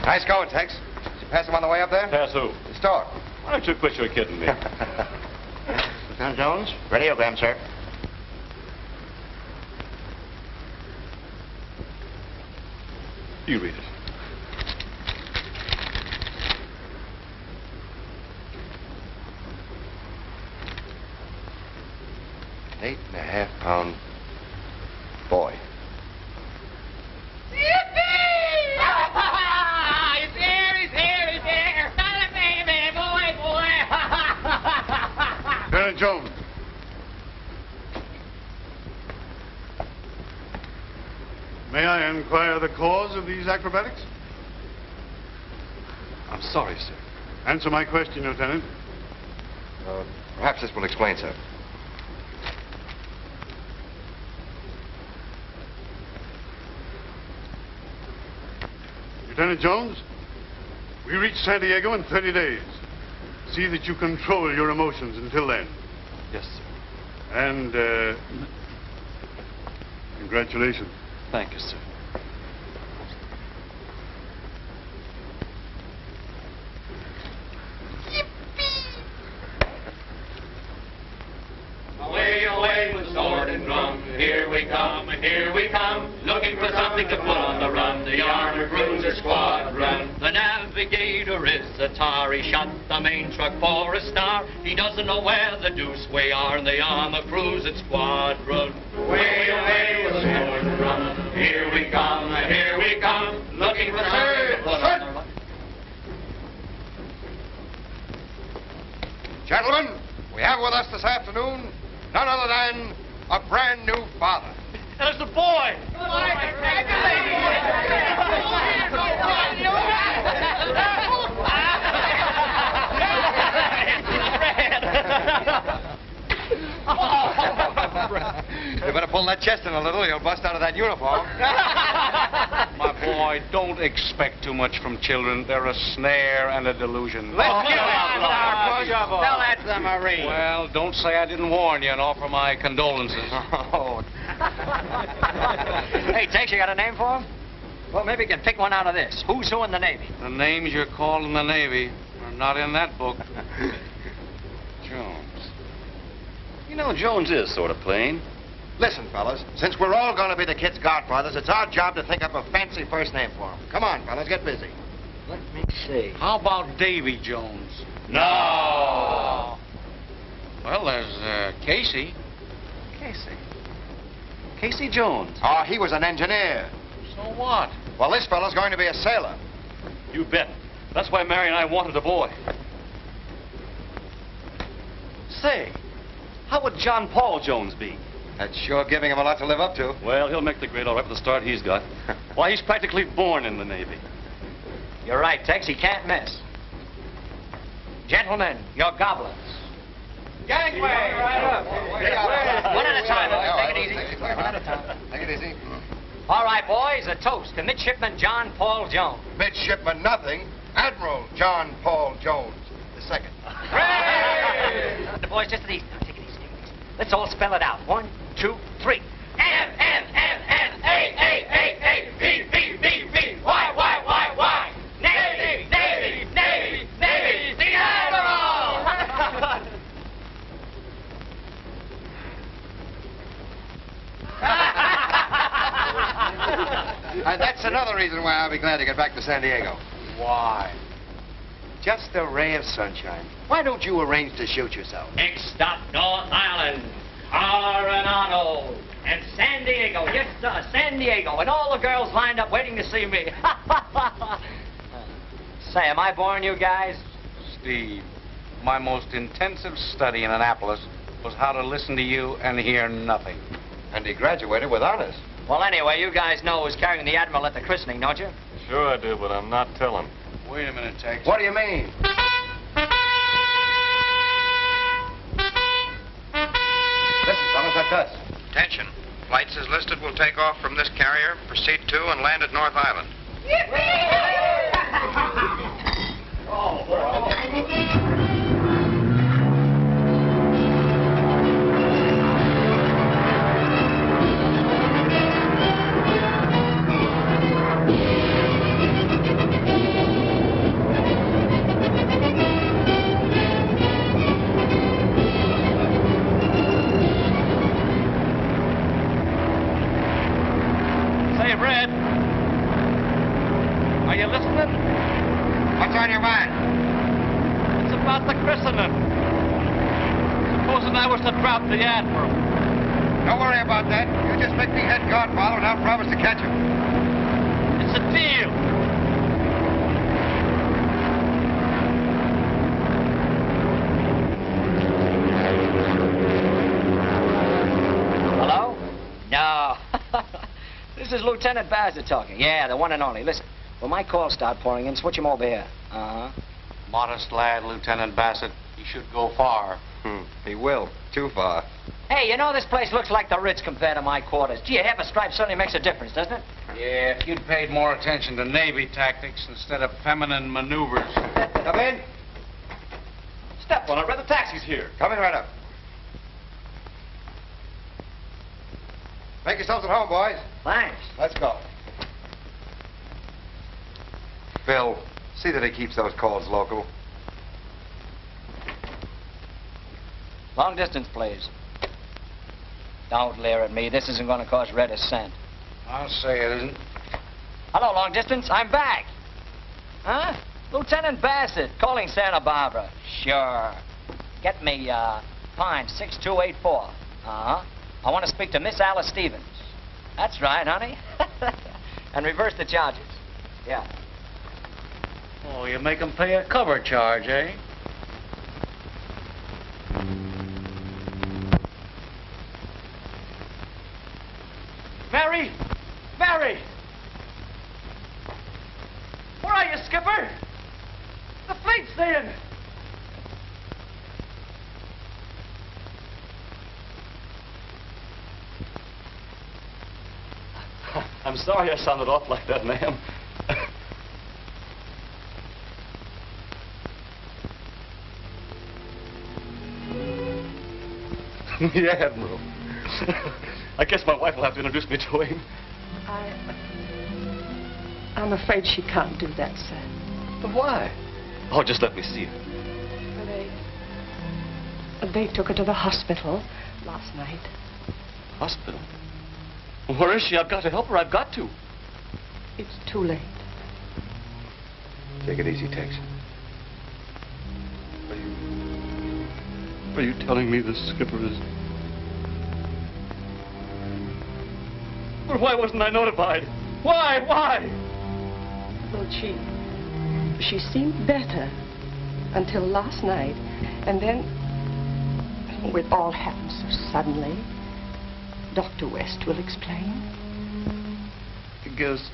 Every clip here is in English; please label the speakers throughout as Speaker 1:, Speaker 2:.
Speaker 1: Nice going, Tex. Did you pass him on the way up there?
Speaker 2: Pass who?
Speaker 1: The store.
Speaker 2: Why don't you quit your kidding me?
Speaker 3: Lieutenant Jones, radiogram, sir.
Speaker 2: You read it.
Speaker 1: An 8.5-pound boy.
Speaker 4: Lieutenant Jones. May I inquire the cause of these acrobatics?
Speaker 2: I'm sorry, sir.
Speaker 4: Answer my question, Lieutenant.
Speaker 1: Perhaps this will explain, sir.
Speaker 4: Lieutenant Jones, we reach San Diego in 30 days. See that you control your emotions until then.
Speaker 2: Yes, sir.
Speaker 4: And, congratulations.
Speaker 2: Thank you, sir.
Speaker 5: Away, away with sword and drum, here we come, looking for something to put on the run, the armored cruiser squadron. The navigator is a tar, he shot the main truck for a star, he doesn't know where the deuce we are, and they on the cruising squadron. Away with sword and drum, here we come, looking for something to put on the run.
Speaker 1: Gentlemen, we have with us this afternoon none other than a brand new father.
Speaker 5: And it's a boy!
Speaker 1: You better pull that chest in a little, you'll bust out of that uniform.
Speaker 6: My boy, don't expect too much from children. They're a snare and a delusion.
Speaker 3: Let's get out, Sergeant. Tell that to the Marine.
Speaker 6: Well, don't say I didn't warn you and offer my condolences.
Speaker 3: Oh. Hey, Tex, you got a name for him? Well, maybe you can pick one out of this. Who's who in the Navy?
Speaker 6: The names you're called in the Navy are not in that book.
Speaker 2: Jones. You know, Jones is sort of plain.
Speaker 1: Listen, fellas, since we're all going to be the kids' godfathers, it's our job to think up a fancy first name for him. Come on, fellas, get busy.
Speaker 3: Let me see.
Speaker 6: How about Davy Jones?
Speaker 5: No!
Speaker 6: Well, there's Casey.
Speaker 2: Casey Jones.
Speaker 1: Oh, he was an engineer.
Speaker 6: So what?
Speaker 1: Well, this fellow's going to be a sailor.
Speaker 2: You bet. That's why Mary and I wanted a boy. Say, how would John Paul Jones be?
Speaker 1: That's sure giving him a lot to live up to.
Speaker 2: Well, he'll make the grade all right with the start he's got. Why, he's practically born in the Navy.
Speaker 3: You're right, Tex. He can't miss. Gentlemen, your goblets. Gangway! Right up. One at a time. Take it easy. One at a time.
Speaker 1: Take it easy.
Speaker 3: All right, boys, a toast to Midshipman John Paul Jones.
Speaker 1: Midshipman nothing. Admiral John Paul Jones II.
Speaker 3: The boys, just at easy. Now, take it easy. Let's all spell it out. 1, 2, 3. M-M-M-M-A-A-A-A-B-B-B-B. Y-Y-Y-Y. Navy, Navy, Navy, Navy, the Admiral!
Speaker 1: And that's another reason why I'll be glad to get back to San Diego.
Speaker 3: Why?
Speaker 1: Just a ray of sunshine. Why don't you arrange to shoot yourself?
Speaker 5: Next stop, North Island, Arenado, and San Diego. Yes, sir, San Diego. And all the girls lined up waiting to see me.
Speaker 3: Say, am I boring you guys?
Speaker 6: Steve, my most intensive study in Annapolis was how to listen to you and hear nothing.
Speaker 1: And he graduated with honors.
Speaker 3: Well, anyway, you guys know who's carrying the Admiral at the christening, don't you?
Speaker 2: Sure I do, but I'm not telling.
Speaker 6: Wait a minute, Tex.
Speaker 1: What do you mean? Listen, fellas, that's us.
Speaker 7: Attention. Flights as listed will take off from this carrier, proceed to and land at North Island.
Speaker 3: christening?
Speaker 1: What's on your mind?
Speaker 3: It's about the christening. Supposing I was to drop the Admiral.
Speaker 1: Don't worry about that. You just make me head godfather and I'll promise to catch him.
Speaker 3: It's a deal.
Speaker 8: Hello? No. This is Lieutenant Bassett talking. Yeah, the one and only. Listen, when my calls start pouring in, switch him over here. Uh-huh.
Speaker 6: Modest lad, Lieutenant Bassett. He should go far.
Speaker 1: He will. Too far.
Speaker 8: Hey, you know this place looks like the Ritz compared to my quarters. Gee, half a stripe certainly makes a difference, doesn't it?
Speaker 6: Yeah, if you'd paid more attention to Navy tactics instead of feminine maneuvers.
Speaker 1: Come in.
Speaker 2: Step on it, right? The taxi's here.
Speaker 1: Coming right up. Make yourselves at home, boys.
Speaker 8: Thanks.
Speaker 1: Let's go. Phil, see that he keeps those calls local.
Speaker 8: Long distance, please. Don't leer at me. This isn't going to cost Red a cent.
Speaker 6: I'll say it isn't.
Speaker 8: Hello, long distance. I'm back. Huh? Lieutenant Bassett, calling Santa Barbara. Sure. Get me, Pine 6284. Uh-huh. I want to speak to Miss Alice Stevens. That's right, honey. And reverse the charges. Yeah.
Speaker 2: Oh, you make them pay a cover charge, eh? Mary! Mary! Where are you, Skipper? The fleet's in! I'm sorry I sounded off like that, ma'am. The Admiral. I guess my wife will have to introduce me to him.
Speaker 9: I'm afraid she can't do that, sir.
Speaker 2: But why? Oh, just let me see her.
Speaker 9: They took her to the hospital last night.
Speaker 2: Hospital? Where is she? I've got to help her. I've got to.
Speaker 9: It's too late.
Speaker 1: Take it easy, Tex.
Speaker 4: Are you telling me the skipper is...
Speaker 2: But why wasn't I notified? Why? Why?
Speaker 9: Well, she seemed better until last night. And then, oh, it all happened so suddenly. Dr. West will explain.
Speaker 4: I guess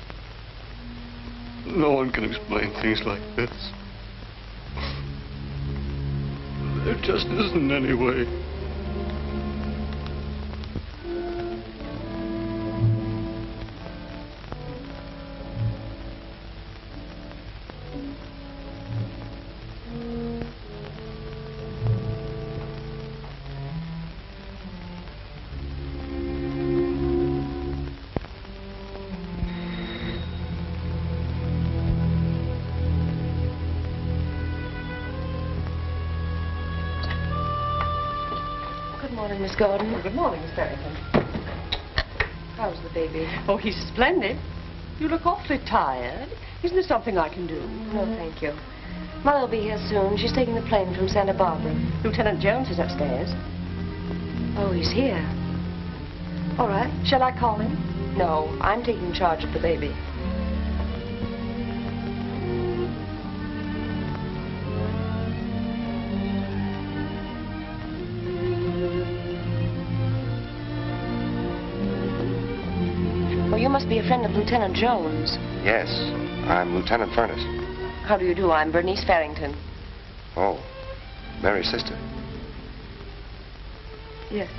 Speaker 4: no one can explain things like this. There just isn't any way.
Speaker 9: Miss Gordon.
Speaker 10: Well, good morning, Miss Barrington.
Speaker 9: How's the baby?
Speaker 10: Oh, he's splendid. You look awfully tired. Isn't there something I can do?
Speaker 9: No, thank you. Mother will be here soon. She's taking the plane from Santa Barbara.
Speaker 10: Lieutenant Jones is upstairs.
Speaker 9: Oh, he's here. All right. Shall I call him? No, I'm taking charge of the baby. You must be a friend of Lieutenant Jones.
Speaker 1: Yes, I'm Lieutenant Furnace.
Speaker 9: How do you do? I'm Bernice Farrington.
Speaker 1: Oh, Mary's sister.
Speaker 9: Yes.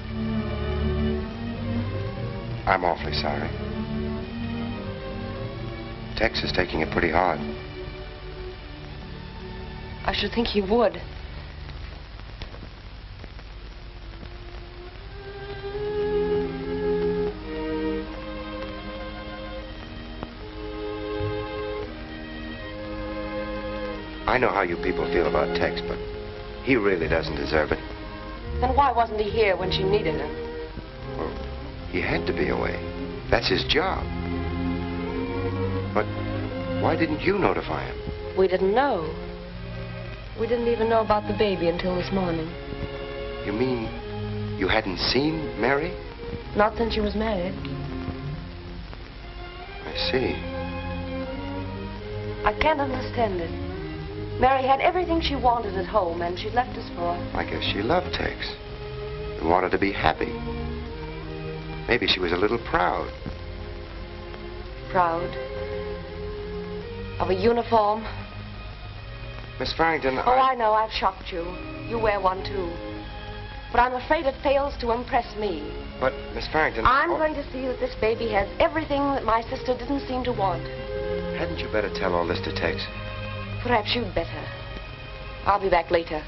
Speaker 1: I'm awfully sorry. Tex is taking it pretty hard.
Speaker 9: I should think he would.
Speaker 1: I know how you people feel about Tex, but he really doesn't deserve it.
Speaker 9: Then why wasn't he here when she needed him?
Speaker 1: Well, he had to be away. That's his job. But Why didn't you notify him?
Speaker 9: We didn't know. We didn't even know about the baby until this morning.
Speaker 1: You mean you hadn't seen Mary?
Speaker 9: Not since she was married.
Speaker 1: I see.
Speaker 9: I can't understand it. Mary had everything she wanted at home, and she left us for...
Speaker 1: I guess she loved Tex and wanted to be happy. Maybe she was a little proud.
Speaker 9: Proud? Of a uniform?
Speaker 1: Miss Farrington,
Speaker 9: Oh, I know, I've shocked you. You wear one, too. But I'm afraid it fails to impress me.
Speaker 1: But, Miss Farrington...
Speaker 9: I'm going to see that this baby has everything that my sister didn't seem to want.
Speaker 1: Hadn't you better tell all this to Tex?
Speaker 9: Perhaps you'd better. I'll be back later.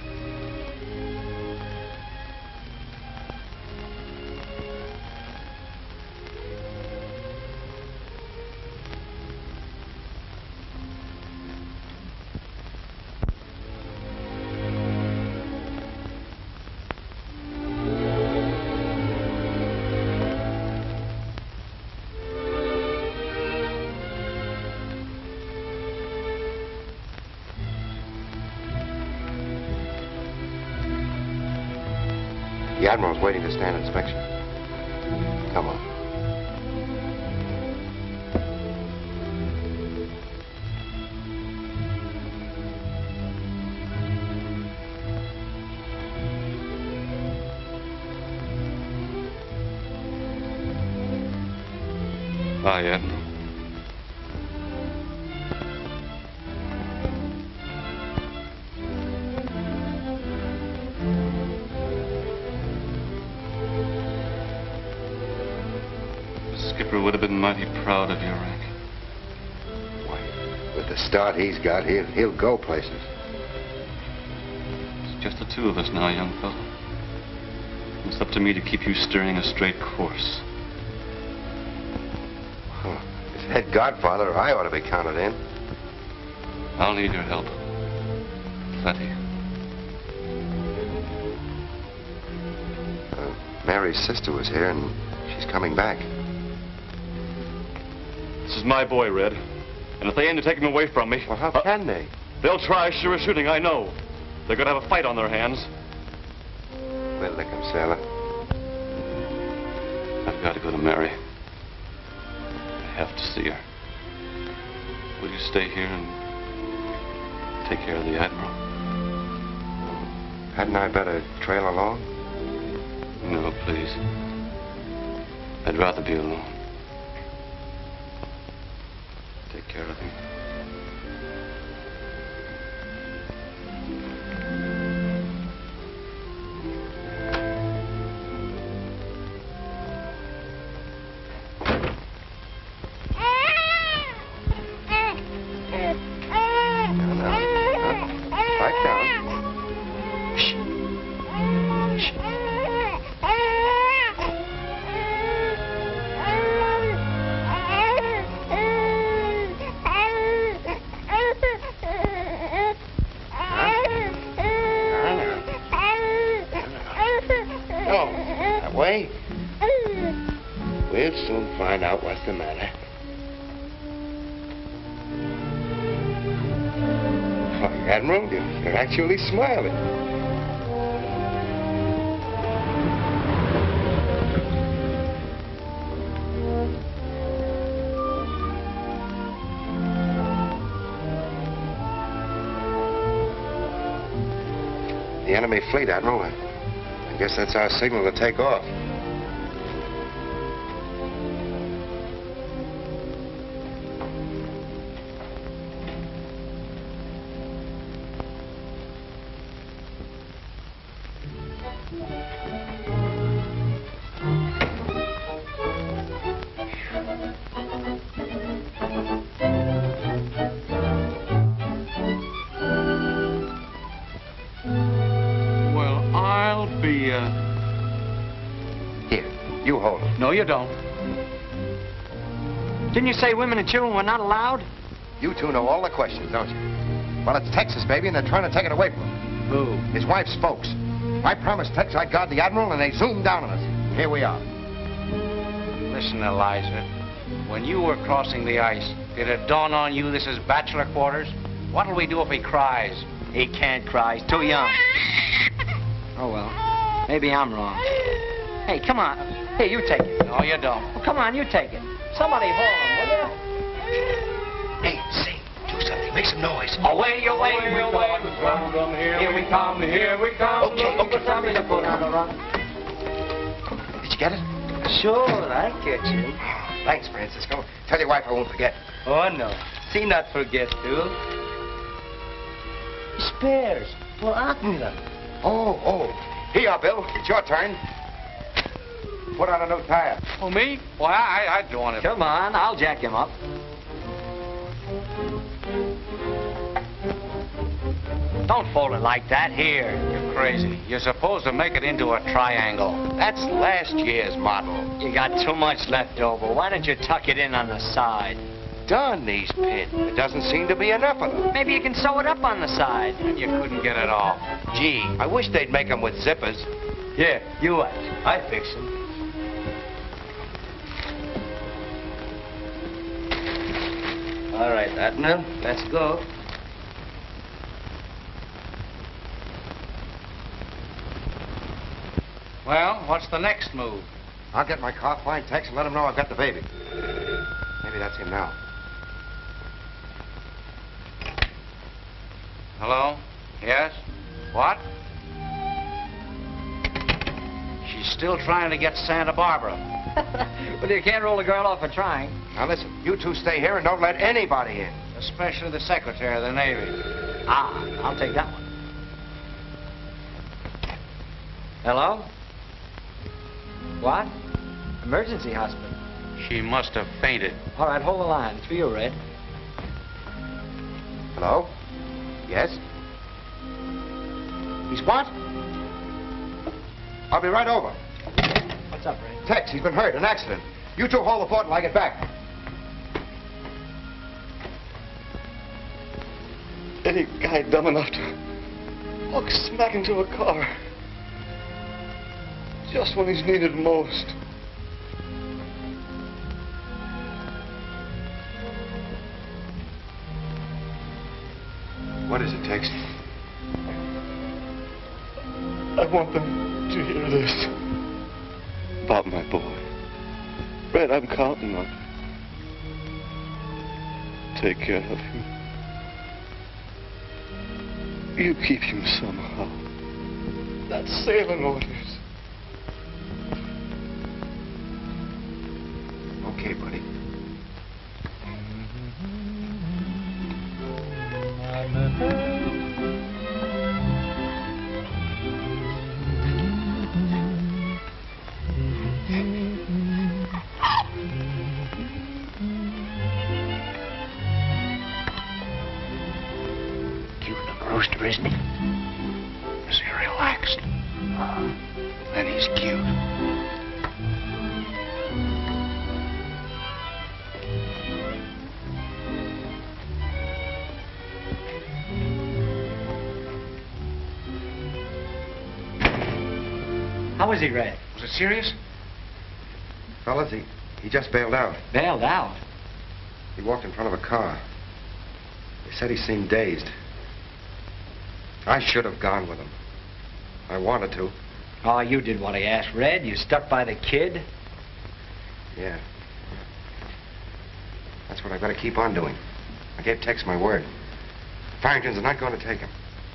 Speaker 1: The Admiral's waiting to stand inspection. Come on.
Speaker 2: Aye, Admiral. Skipper would have been mighty proud of your rank.
Speaker 1: Why, with the start he's got, he'll go places.
Speaker 2: It's just the two of us now, young fellow. It's up to me to keep you steering a straight course.
Speaker 1: Huh. As head godfather, I ought to be counted in.
Speaker 2: I'll need your help. Plenty.
Speaker 1: Mary's sister was here, and she's coming back.
Speaker 2: This is my boy, Red. And if they aim to take him away from me...
Speaker 1: Well, how can they?
Speaker 2: They'll try sure as shooting, I know. They're going to have a fight on their hands.
Speaker 1: We'll lick 'em, sailor.
Speaker 2: I've got to go to Mary. I have to see her. Will you stay here and take care of the Admiral?
Speaker 1: Hadn't I better trail along?
Speaker 2: No, please. I'd rather be alone. Take care of him.
Speaker 1: We'll soon find out what's the matter. Oh, Admiral, you're actually smiling. The enemy fleet, Admiral. I guess that's our signal to take off. You hold it.
Speaker 8: No, you don't. Didn't you say women and children were not allowed?
Speaker 1: You two know all the questions, don't you? Well, it's Texas, baby, and they're trying to take it away from him.
Speaker 8: Who?
Speaker 1: His wife's folks. I promised Tex I'd guard the Admiral, and they zoomed down on us. Here we are.
Speaker 6: Listen, Eliza. When you were crossing the ice, Did it dawn on you this is bachelor quarters? What'll we do if he cries?
Speaker 8: He can't cry. He's too young. Oh, well. Maybe I'm wrong. Hey, come on. Here, you take it.
Speaker 6: No, you don't.
Speaker 8: Well, come on, you take it. Somebody hold him, will you?
Speaker 1: Hey, sing. Do something. Make some noise.
Speaker 8: Away, away, away.
Speaker 5: Here we come, here we come.
Speaker 1: Okay.
Speaker 8: Something to put on the run.
Speaker 1: Did you get it?
Speaker 8: Sure, I get you.
Speaker 1: Thanks, Francisco. Tell your wife I won't forget.
Speaker 8: Oh, no. See, not forget to. Spares for Admiral.
Speaker 1: Oh. Here you are, Bill. It's your turn. Put on a new tire.
Speaker 6: Oh, me? Why, I'd do it.
Speaker 8: Come on, I'll jack him up. Don't fold it like that. Here.
Speaker 6: You're crazy. You're supposed to make it into a triangle.
Speaker 1: That's last year's model.
Speaker 8: You got too much left over. Why don't you tuck it in on the side?
Speaker 1: Darn these pins. There doesn't seem to be enough of them.
Speaker 8: Maybe you can sew it up on the side.
Speaker 6: And you couldn't get it off.
Speaker 1: Gee, I wish they'd make them with zippers.
Speaker 8: Here, you watch. I fix them. All right, Admiral, let's go.
Speaker 6: Well, what's the next move?
Speaker 1: I'll get my car, find Tex, and let him know I've got the baby. Maybe that's him now.
Speaker 6: Hello? Yes? What? She's still trying to get Santa Barbara.
Speaker 8: Well, you can't roll a girl off for trying.
Speaker 1: Now listen, you two stay here and don't let anybody in.
Speaker 6: Especially the Secretary of the Navy.
Speaker 8: Ah, I'll take that one. Hello? What? Emergency hospital.
Speaker 6: She must have fainted.
Speaker 8: All right, hold the line. It's for you, Red.
Speaker 1: Hello? Yes? He's what? I'll be right over.
Speaker 8: What's up, Red?
Speaker 1: Tex, he's been hurt. An accident. You two hold the fort until I get back.
Speaker 2: Any guy dumb enough to walk smack into a car just when he's needed most.
Speaker 1: What is it, Tex?
Speaker 2: I want them to hear this about my boy. Red, I'm counting on you. Take care of him. You keep him somehow. That's sailing orders.
Speaker 1: Okay, buddy.
Speaker 3: Cute little rooster, isn't he?
Speaker 1: Is he relaxed? Then he's cute.
Speaker 8: How was he, Red?
Speaker 6: Was it serious?
Speaker 1: Fellas, he just bailed out.
Speaker 8: Bailed out.
Speaker 1: He walked in front of a car. They said he seemed dazed. I should have gone with him. I wanted to.
Speaker 8: Oh, you did what I asked, Red. You stuck by the kid.
Speaker 1: Yeah. That's what I've got to keep on doing. I gave Tex my word. Farrington's are not going to take him.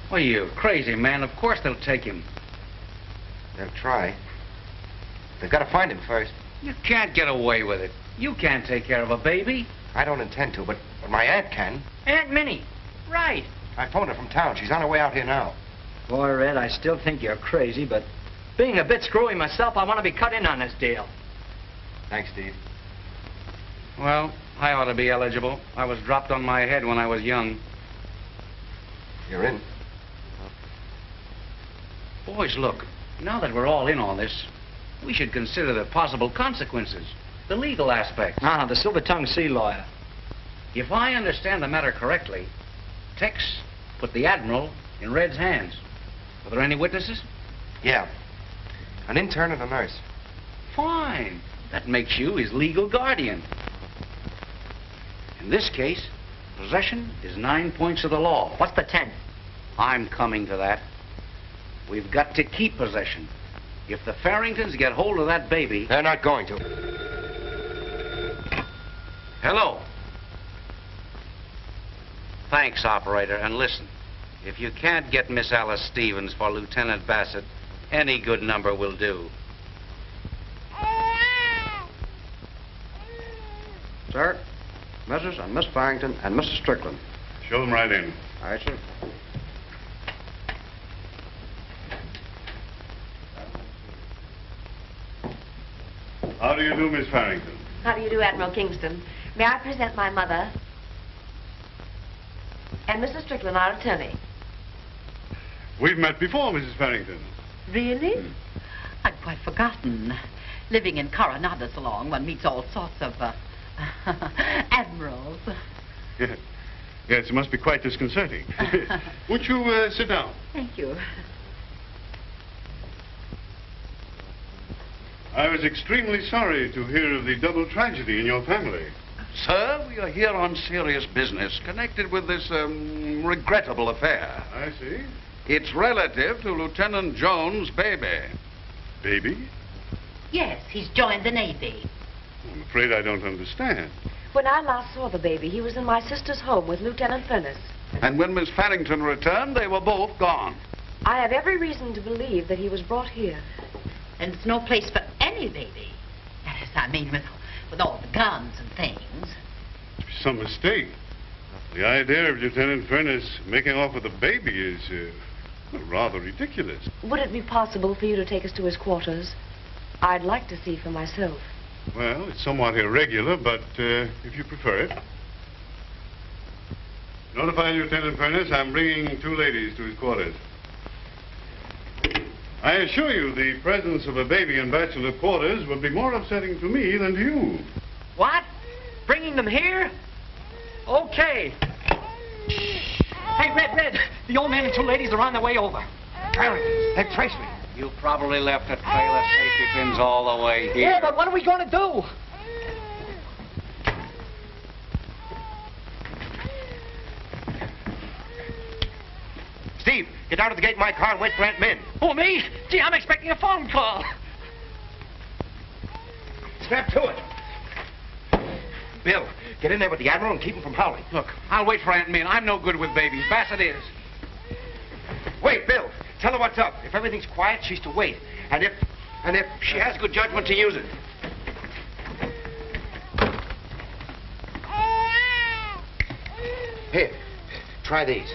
Speaker 6: Well, you crazy man. Of course they'll take him.
Speaker 1: They'll try. They've got to find him first.
Speaker 6: You can't get away with it. You can't take care of a baby.
Speaker 1: I don't intend to, but my aunt can.
Speaker 8: Aunt Minnie. Right.
Speaker 1: I phoned her from town. She's on her way out here now.
Speaker 8: Boy, Red, I still think you're crazy, but being a bit screwy myself, I want to be cut in on this deal.
Speaker 1: Thanks, Steve.
Speaker 6: Well, I ought to be eligible. I was dropped on my head when I was young.
Speaker 1: You're in.
Speaker 6: Boys, look. Now that we're all in on this, we should consider the possible consequences, the legal aspects.
Speaker 8: Ah, the silver-tongued sea lawyer.
Speaker 6: If I understand the matter correctly, Tex put the Admiral in Red's hands. Are there any witnesses?
Speaker 1: Yeah. An intern and a nurse.
Speaker 6: Fine. That makes you his legal guardian. And In this case, possession is 9 points of the law.
Speaker 8: What's the 10th?
Speaker 6: I'm coming to that. We've got to keep possession. If the Farringtons get hold of that baby...
Speaker 1: They're not going to.
Speaker 6: Hello. Thanks, operator. And listen, if you can't get Miss Alice Stevens for Lieutenant Bassett, any good number will do.
Speaker 11: Sir, Mrs. and Miss Farrington and Mr. Strickland.
Speaker 4: Show them right in.
Speaker 11: All right, sir.
Speaker 4: How do you do, Miss Farrington?
Speaker 12: How do you do, Admiral Kingston? May I present my mother and Mr. Strickland, our attorney?
Speaker 4: We've met before, Mrs. Farrington.
Speaker 10: Really? I'd quite forgotten. Living in Coronado so long, one meets all sorts of, admirals.
Speaker 4: Yes, it must be quite disconcerting. Won't you sit down?
Speaker 10: Thank you.
Speaker 4: I was extremely sorry to hear of the double tragedy in your family.
Speaker 11: Sir, we are here on serious business connected with this regrettable affair.
Speaker 4: I see.
Speaker 11: It's relative to Lieutenant Jones' baby.
Speaker 4: Baby?
Speaker 10: Yes, he's joined the Navy.
Speaker 4: I'm afraid I don't understand.
Speaker 12: When I last saw the baby, he was in my sister's home with Lieutenant Furness.
Speaker 11: And when Miss Farrington returned, they were both gone.
Speaker 12: I have every reason to believe that he was brought here.
Speaker 10: And it's no place for any baby. That is, I mean, with all the guns and things.
Speaker 4: Some mistake. The idea of Lieutenant Furness making off with a baby is rather ridiculous.
Speaker 12: Would it be possible for you to take us to his quarters? I'd like to see for myself.
Speaker 4: Well, it's somewhat irregular, but if you prefer it. Notify Lieutenant Furness I'm bringing 2 ladies to his quarters. I assure you the presence of a baby in bachelor quarters would be more upsetting to me than to you.
Speaker 8: What? Bringing them here? Okay. Hey, Red, the old man and 2 ladies are on their way over.
Speaker 1: Farringtons, they've traced me.
Speaker 6: You probably left a trail of safety pins all the way here.
Speaker 8: Yeah, but what are we going to do?
Speaker 1: Steve, get down to the gate in my car and wait for Aunt Min.
Speaker 8: Oh, me? Gee, I'm expecting a phone call.
Speaker 1: Snap to it. Bill, get in there with the Admiral and keep him from howling.
Speaker 6: Look, I'll wait for Aunt Min. I'm no good with babies. Bassett is.
Speaker 1: Wait, Bill. Tell her what's up. If everything's quiet, she's to wait. And if she has good judgment to use it. Here, try these.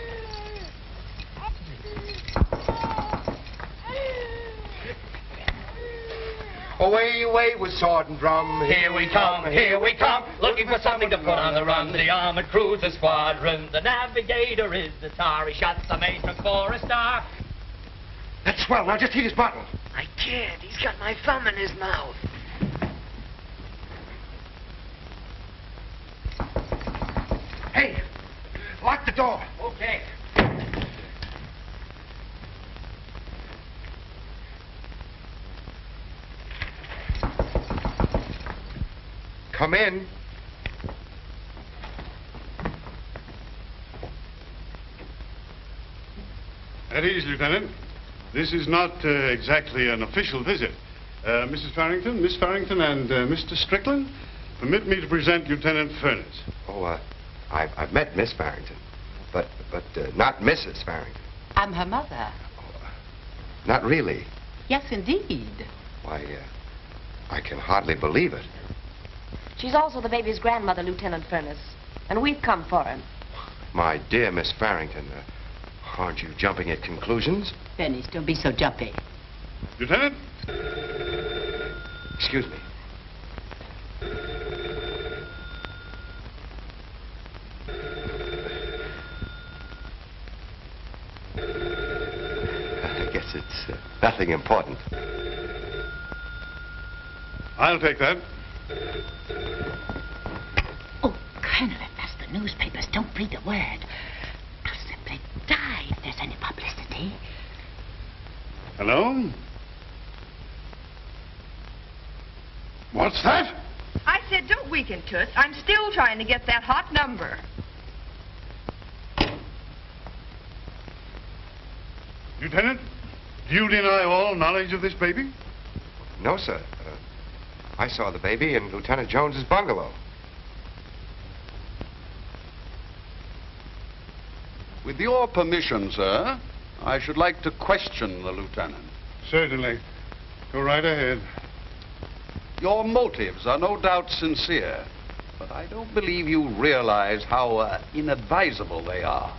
Speaker 1: Away, away with sword and drum.
Speaker 5: Here we come, looking for something to put on the run. The armored cruiser squadron, the navigator is the tar. He shots a matron for a star.
Speaker 1: That's swell. Now just heat his bottle.
Speaker 8: I can't. He's got my thumb in his mouth.
Speaker 1: Hey, lock the door.
Speaker 8: Okay.
Speaker 1: Come in.
Speaker 4: At ease, Lieutenant. This is not exactly an official visit. Mrs. Farrington, Miss Farrington, and Mr. Strickland, permit me to present Lieutenant Furness.
Speaker 1: Oh, I've met Miss Farrington, but not Mrs. Farrington.
Speaker 10: I'm her mother.
Speaker 1: Oh, not really.
Speaker 10: Yes, indeed.
Speaker 1: Why, I can hardly believe it.
Speaker 12: She's also the baby's grandmother, Lieutenant Furness. And we've come for him.
Speaker 1: My dear Miss Farrington, aren't you jumping at conclusions?
Speaker 10: Dennis, don't be so jumpy.
Speaker 4: Lieutenant?
Speaker 1: Excuse me. I guess it's nothing important.
Speaker 4: I'll take that.
Speaker 10: Oh, Colonel, if that's the newspapers, don't breathe a word. I'll simply die if there's any publicity.
Speaker 4: Hello? What's that?
Speaker 13: I said, don't weaken, Toots. I'm still trying to get that hot number.
Speaker 4: Lieutenant, do you deny all knowledge of this baby?
Speaker 1: No, sir. I saw the baby in Lieutenant Jones's bungalow.
Speaker 11: With your permission, sir, I should like to question the lieutenant.
Speaker 4: Certainly. Go right ahead.
Speaker 11: Your motives are no doubt sincere, but I don't believe you realize how inadvisable they are.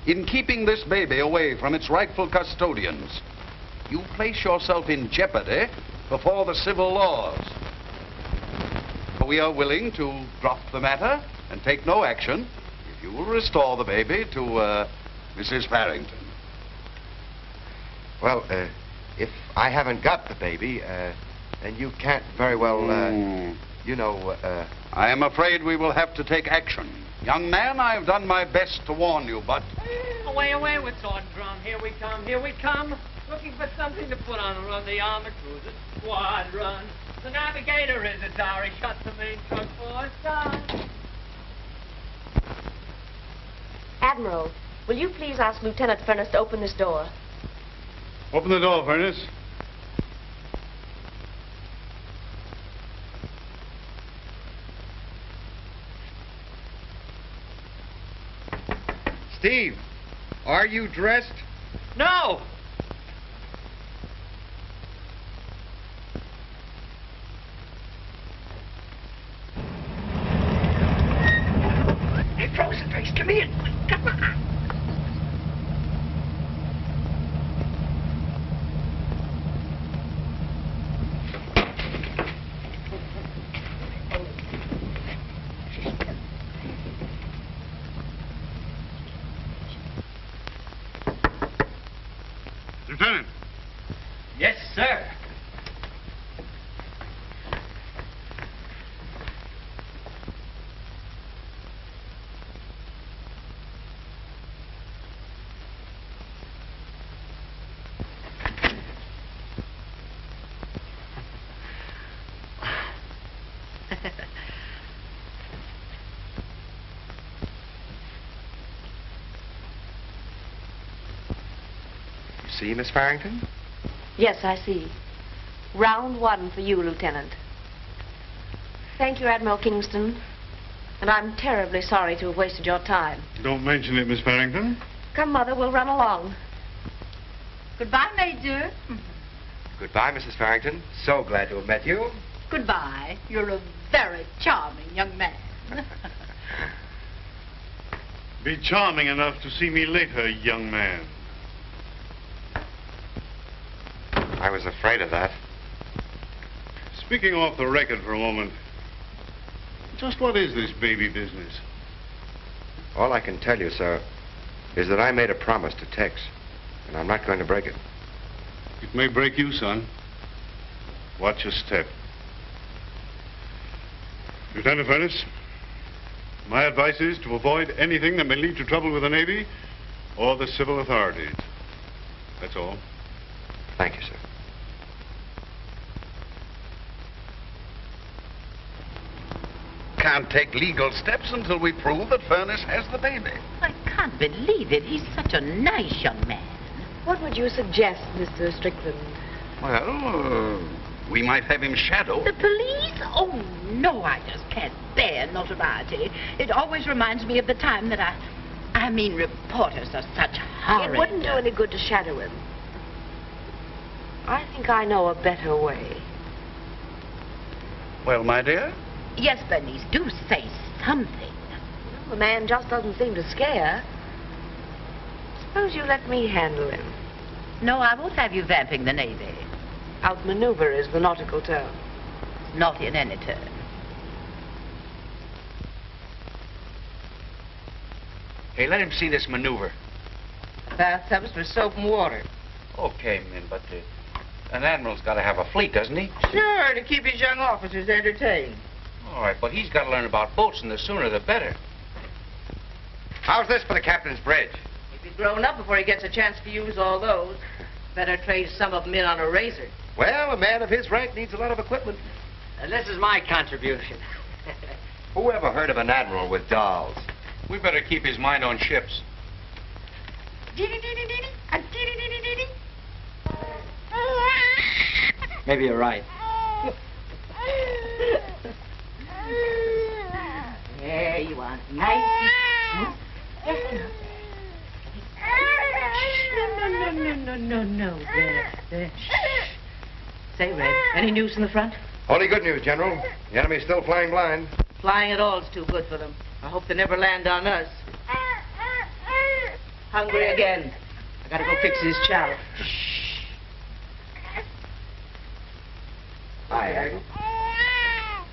Speaker 11: In keeping this baby away from its rightful custodians, you place yourself in jeopardy before the civil laws. We are willing to drop the matter and take no action if you will restore the baby to Mrs. Farrington.
Speaker 1: Well, if I haven't got the baby, then you can't very well, you know,
Speaker 11: I am afraid we will have to take action. Young man, I have done my best to warn you, but...
Speaker 5: Away, away with sword and drum. Here we come, here we come. Looking for something to put on the run. The armor cruiser squadron. The navigator is a Atari. Shut the main truck for start.
Speaker 12: Admiral, will you please ask Lieutenant Furnace to open this door?
Speaker 4: Open the door, Furnace.
Speaker 1: Steve, are you dressed?
Speaker 5: No!
Speaker 10: Hey, Frozen Face, come in. Come on.
Speaker 4: Lieutenant.
Speaker 5: Yes, sir.
Speaker 1: See, Miss Farrington?
Speaker 12: Yes, I see. Round one for you, Lieutenant. Thank you, Admiral Kingston. And I'm terribly sorry to have wasted your time.
Speaker 4: Don't mention it, Miss Farrington.
Speaker 12: Come, Mother, we'll run along.
Speaker 13: Goodbye, Major.
Speaker 1: Goodbye, Mrs. Farrington. So glad to have met you.
Speaker 10: Goodbye. You're a very charming young man.
Speaker 4: Be charming enough to see me later, young man.
Speaker 1: I was afraid of that.
Speaker 4: Speaking off the record for a moment, just what is this baby business?
Speaker 1: All I can tell you, sir, is that I made a promise to Tex, and I'm not going to break it.
Speaker 4: It may break you, son. Watch your step. Lieutenant Furnace, my advice is to avoid anything that may lead to trouble with the Navy or the civil authorities. That's all.
Speaker 1: Thank you, sir.
Speaker 11: Can't take legal steps until we prove that Furnace has the baby.
Speaker 10: I can't believe it. He's such a nice young man.
Speaker 12: What would you suggest, Mr. Strickland?
Speaker 11: Well, we might have him shadowed.
Speaker 10: The police? Oh, no, I just can't bear notoriety. It always reminds me of the time that I mean, reporters are such horrid...
Speaker 12: It wouldn't do any good to shadow him. I think I know a better way.
Speaker 11: Well, my dear?
Speaker 10: Yes, Bernice, do say something.
Speaker 12: Well, the man just doesn't seem to scare. Suppose you let me handle him.
Speaker 10: No, I won't have you vamping the Navy.
Speaker 12: Outmaneuver is the nautical term.
Speaker 10: Not in any term.
Speaker 6: Hey, let him see this maneuver.
Speaker 8: Bathtubs for soap and water.
Speaker 6: Okay, men, but an admiral's got to have a fleet, doesn't he?
Speaker 8: Sure, to keep his young officers entertained.
Speaker 6: All right, but he's got to learn about boats, and the sooner the better.
Speaker 1: How's this for the captain's bridge?
Speaker 8: If he's grown up before he gets a chance to use all those, better trade some of them in on a razor.
Speaker 1: Well, a man of his rank needs a lot of equipment.
Speaker 6: This is my contribution.
Speaker 1: Who ever heard of an admiral with dolls?
Speaker 14: We better keep his mind on ships.
Speaker 8: Maybe you're right.
Speaker 10: There you are. Nice. No. There. Shh. Say, Red, any news from the front?
Speaker 1: Only good news, General. The enemy's still flying blind.
Speaker 10: Flying at all is too good for them. I hope they never land on us. Hungry again. I gotta go fix his chow. Shh.
Speaker 1: Aye.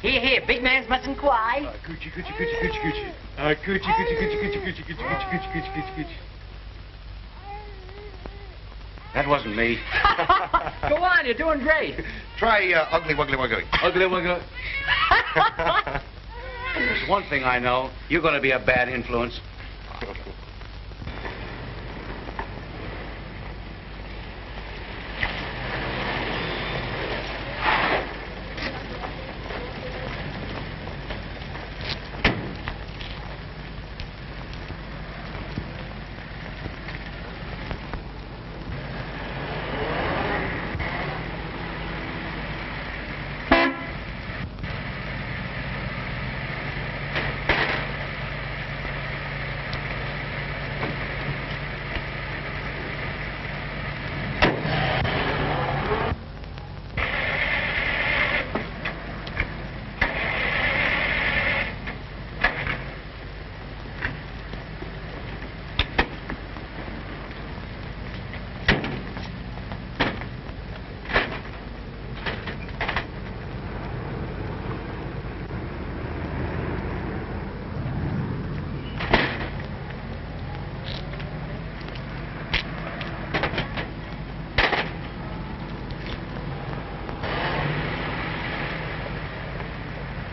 Speaker 8: Here, big mans mustn't cry.
Speaker 4: Coochie. Coochie.
Speaker 6: That wasn't me.
Speaker 8: Go on, you're doing great.
Speaker 1: Try ugly wuggly wuggly.
Speaker 6: Ugly, ugly. There's one thing I know. You're going to be a bad influence.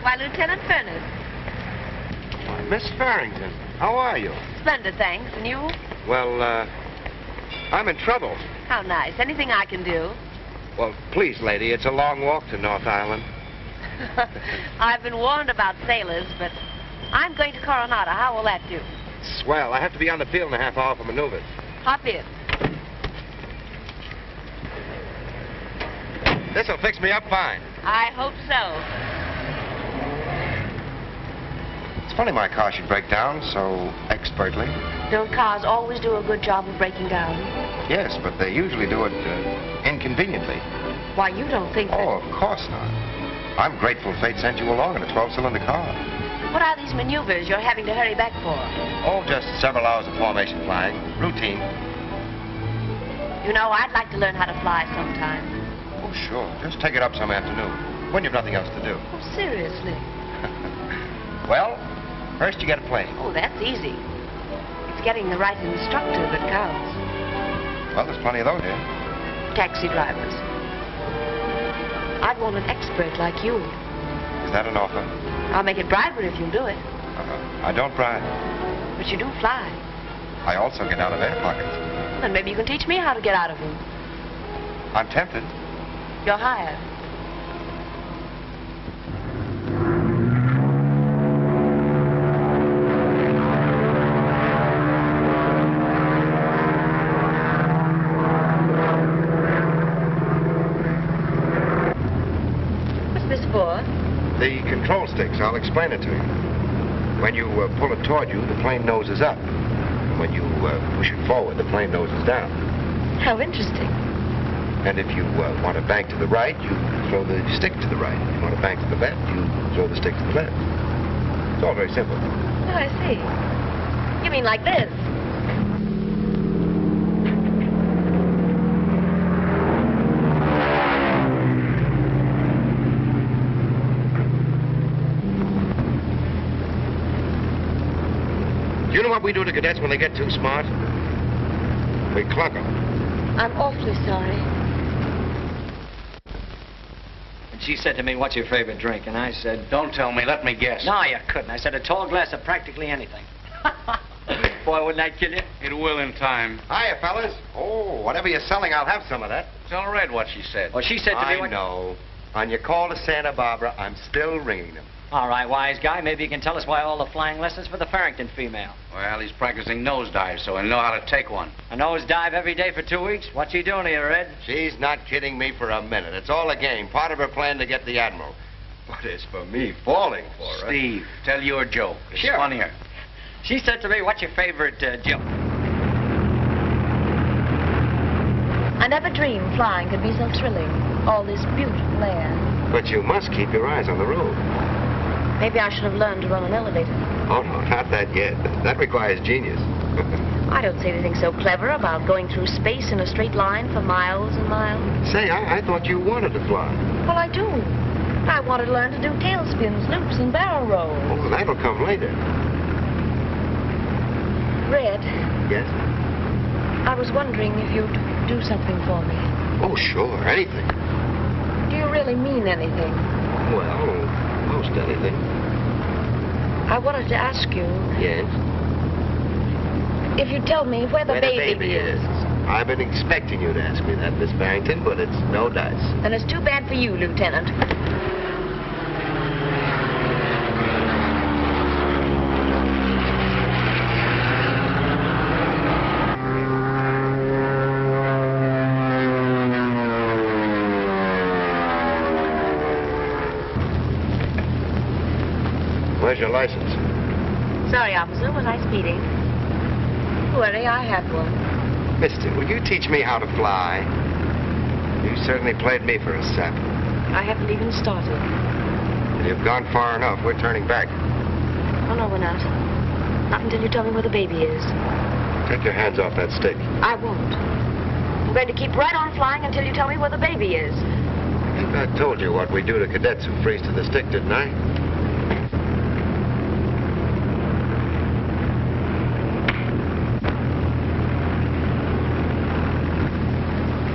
Speaker 12: Why, Lieutenant Furness.
Speaker 1: Why, Miss Farrington, how are you?
Speaker 12: Splendid, thanks. And you?
Speaker 1: Well, I'm in trouble.
Speaker 12: How nice. Anything I can do?
Speaker 1: Well, please, lady, it's a long walk to North Island.
Speaker 12: I've been warned about sailors, but I'm going to Coronado. How will that do?
Speaker 1: Swell. I have to be on the field in a half hour for maneuvers.
Speaker 12: Hop in.
Speaker 1: This'll fix me up fine.
Speaker 12: I hope so.
Speaker 1: It's funny my car should break down so expertly.
Speaker 12: Don't cars always do a good job of breaking down?
Speaker 1: Yes, but they usually do it inconveniently.
Speaker 12: Why, you don't think that...
Speaker 1: Oh, of course not. I'm grateful fate sent you along in a 12-cylinder car.
Speaker 12: What are these maneuvers you're having to hurry back for?
Speaker 1: Oh, just several hours of formation flying. Routine.
Speaker 12: You know, I'd like to learn how to fly sometime.
Speaker 1: Oh, sure. Just take it up some afternoon, when you've nothing else to do.
Speaker 12: Oh, seriously?
Speaker 1: Well, first you get a plane.
Speaker 12: Oh, that's easy. It's getting the right instructor that counts.
Speaker 1: Well, there's plenty of those here.
Speaker 12: Taxi drivers. I'd want an expert like you.
Speaker 1: Is that an offer?
Speaker 12: I'll make it bribery if you'll do it.
Speaker 1: I don't bribe.
Speaker 12: But you do fly.
Speaker 1: I also get out of air pockets.
Speaker 12: Then maybe you can teach me how to get out of them.
Speaker 1: I'm tempted.
Speaker 12: You're hired. What's this for?
Speaker 1: The control sticks. I'll explain it to you. When you pull it toward you, the plane nose is up. When you push it forward, the plane nose is down.
Speaker 12: How interesting.
Speaker 1: And if you want to bank to the right, you throw the stick to the right. If you want to bank to the left, you throw the stick to the left. It's all very simple.
Speaker 12: Oh, I see. You mean like this?
Speaker 1: Do you know what we do to cadets when they get too smart? We clunk them.
Speaker 12: I'm awfully sorry.
Speaker 8: And she said to me, what's your favorite drink? And I said...
Speaker 6: Don't tell me. Let me guess.
Speaker 8: No, you couldn't. I said a tall glass of practically anything. Boy, wouldn't that kill you?
Speaker 14: It will in time.
Speaker 1: Hiya, fellas. Oh, whatever you're selling, I'll have some of that.
Speaker 6: Tell Red what she said.
Speaker 8: Well, she said to me...
Speaker 1: I know. On your call to Santa Barbara, I'm still ringing them.
Speaker 8: All right, wise guy. Maybe you can tell us why all the flying lessons for the Farrington female.
Speaker 6: Well, he's practicing nosedives, so he'll know how to take one.
Speaker 8: A nosedive every day for 2 weeks? What's he doing here, Red?
Speaker 1: She's not kidding me for a minute. It's all a game. Part of her plan to get the Admiral. But it's for me falling for her.
Speaker 6: Steve, tell your joke. It's
Speaker 8: Sure.
Speaker 6: funnier.
Speaker 8: She said to me, what's your favorite joke?
Speaker 12: I never dreamed flying could be so thrilling. All this beautiful air.
Speaker 1: But you must keep your eyes on the road.
Speaker 12: Maybe I should have learned to run an elevator.
Speaker 1: Oh, no, not that yet. That requires genius.
Speaker 12: I don't see anything so clever about going through space in a straight line for miles and miles.
Speaker 1: Say, I thought you wanted to fly.
Speaker 12: Well, I do. I wanted to learn to do tailspins, loops, and barrel rolls.
Speaker 1: Oh, that'll come later.
Speaker 12: Red,
Speaker 1: Yes?
Speaker 12: I was wondering if you'd do something for me.
Speaker 1: Oh, sure. Anything.
Speaker 12: Do you really mean anything?
Speaker 1: Well, most anything.
Speaker 12: I wanted to ask you
Speaker 1: Yes?
Speaker 12: if you'd tell me where the baby is.
Speaker 1: I've been expecting you to ask me that, Miss Barrington, but it's no dice.
Speaker 12: And it's too bad for you, Lieutenant.
Speaker 1: Where's your license?
Speaker 12: Sorry, officer, was I speeding? Don't worry, I have one.
Speaker 1: Mister, will you teach me how to fly? You certainly played me for a sap.
Speaker 12: I haven't even started.
Speaker 1: You've gone far enough. We're turning back.
Speaker 12: Oh, no, we're not. Not until you tell me where the baby is.
Speaker 1: Take your hands off that stick.
Speaker 12: I won't. I'm going to keep right on flying until you tell me where the baby is.
Speaker 1: I think I told you what we do to cadets who freeze to the stick, didn't I?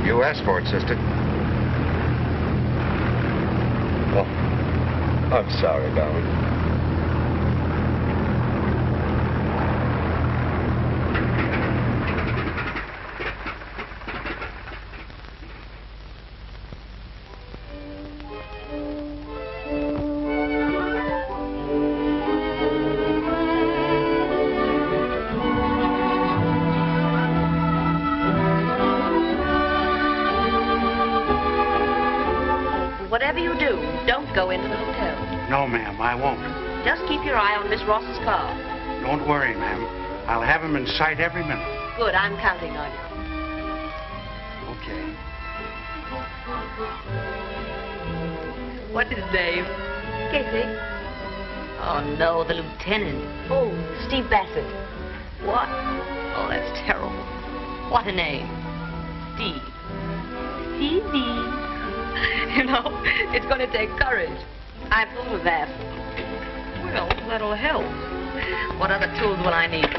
Speaker 1: You asked for it, sister. Oh, I'm sorry, darling.
Speaker 12: Whatever you do, don't go into the hotel.
Speaker 6: No, ma'am, I won't.
Speaker 12: Just keep your eye on Miss Ross's car.
Speaker 6: Don't worry, ma'am. I'll have him in sight every minute.
Speaker 12: Good, I'm counting on you.
Speaker 6: Okay.
Speaker 10: What's his name?
Speaker 12: Casey?
Speaker 10: Oh, no, the lieutenant.
Speaker 12: Oh, Steve Bassett.
Speaker 10: What? Oh, that's terrible. What a name. Steve. Stevie. You know, it's going to take courage.
Speaker 12: I thought of that.
Speaker 10: Well, that'll help. What other tools will I need?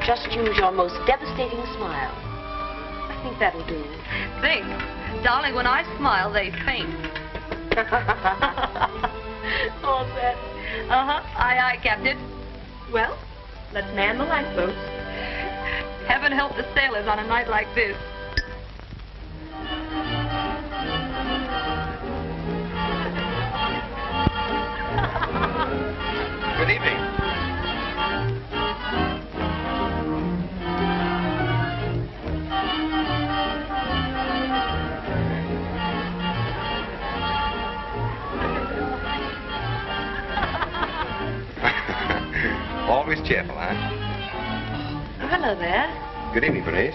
Speaker 12: Just use your most devastating smile. I think that'll do.
Speaker 10: Think. Darling, when I smile, they faint. All set. Uh-huh. Aye, aye, Captain. Well, let's man the lifeboats. Heaven help the sailors on a night like this.
Speaker 1: Good evening. Always cheerful, huh?
Speaker 12: Oh, hello there.
Speaker 1: Good evening, Bernice.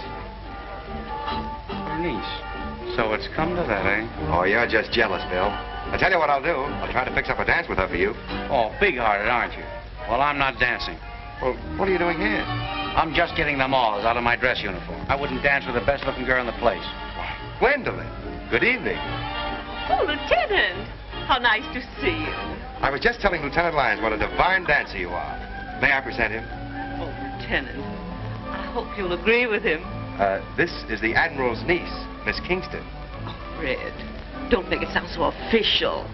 Speaker 6: Bernice. So it's come to that, eh?
Speaker 1: Oh, you're just jealous, Bill. I'll tell you what I'll do. I'll try to fix up a dance with her for you.
Speaker 6: Oh, big-hearted, aren't you? Well, I'm not dancing.
Speaker 1: Well, what are you doing here?
Speaker 6: I'm just getting the moths out of my dress uniform. I wouldn't dance with the best-looking girl in the place.
Speaker 1: Why, Gwendolyn. Good evening.
Speaker 10: Oh, Lieutenant. How nice to see you.
Speaker 1: I was just telling Lieutenant Lyons what a divine dancer you are. May I present him?
Speaker 10: Oh, Lieutenant. I hope you'll agree with him.
Speaker 1: This is the Admiral's niece, Miss Kingston.
Speaker 10: Oh, Red. Don't make it sound so official.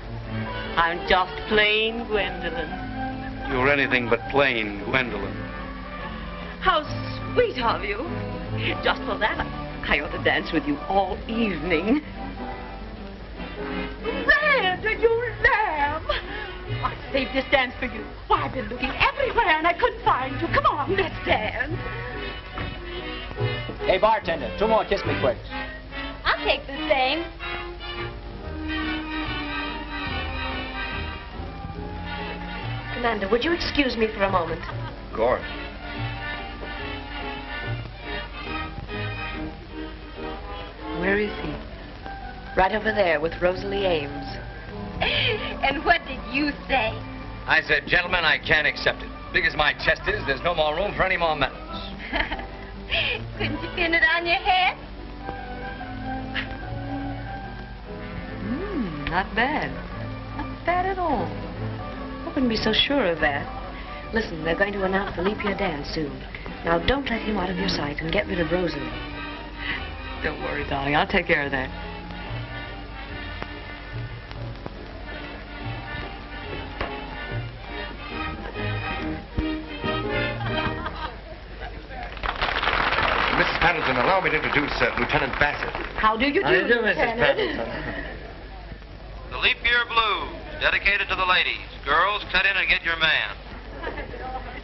Speaker 10: I'm just plain Gwendolyn.
Speaker 6: You're anything but plain, Gwendolyn.
Speaker 10: How sweet of you. Just for that, I ought to dance with you all evening. saved this dance for you. Why, I've been looking everywhere and I couldn't find you. Come on, let's dance.
Speaker 8: Hey, bartender, 2 more Kiss Me Quicks.
Speaker 12: I'll take the same. Commander, would you excuse me for a moment?
Speaker 1: Of course.
Speaker 12: Where is he? Right over there with Rosalie Ames.
Speaker 10: And what did you say?
Speaker 8: I said, gentlemen, I can't accept it. Big as my chest is, there's no more room for any more medals.
Speaker 10: Couldn't you pin it on your head?
Speaker 12: Not bad. Not bad at all. I wouldn't be so sure of that. Listen, they're going to announce the leap year dance soon. Now, don't let him out of your sight and get rid of Rosalie. Don't worry, darling. I'll take care of that.
Speaker 1: Mrs. Pendleton, allow me to introduce Lieutenant Bassett.
Speaker 10: How do you do,
Speaker 6: How do you do, Mrs.
Speaker 10: Lieutenant?
Speaker 6: Pendleton?
Speaker 7: The Leap Year Blues, dedicated to the ladies. Girls, cut in and get your man.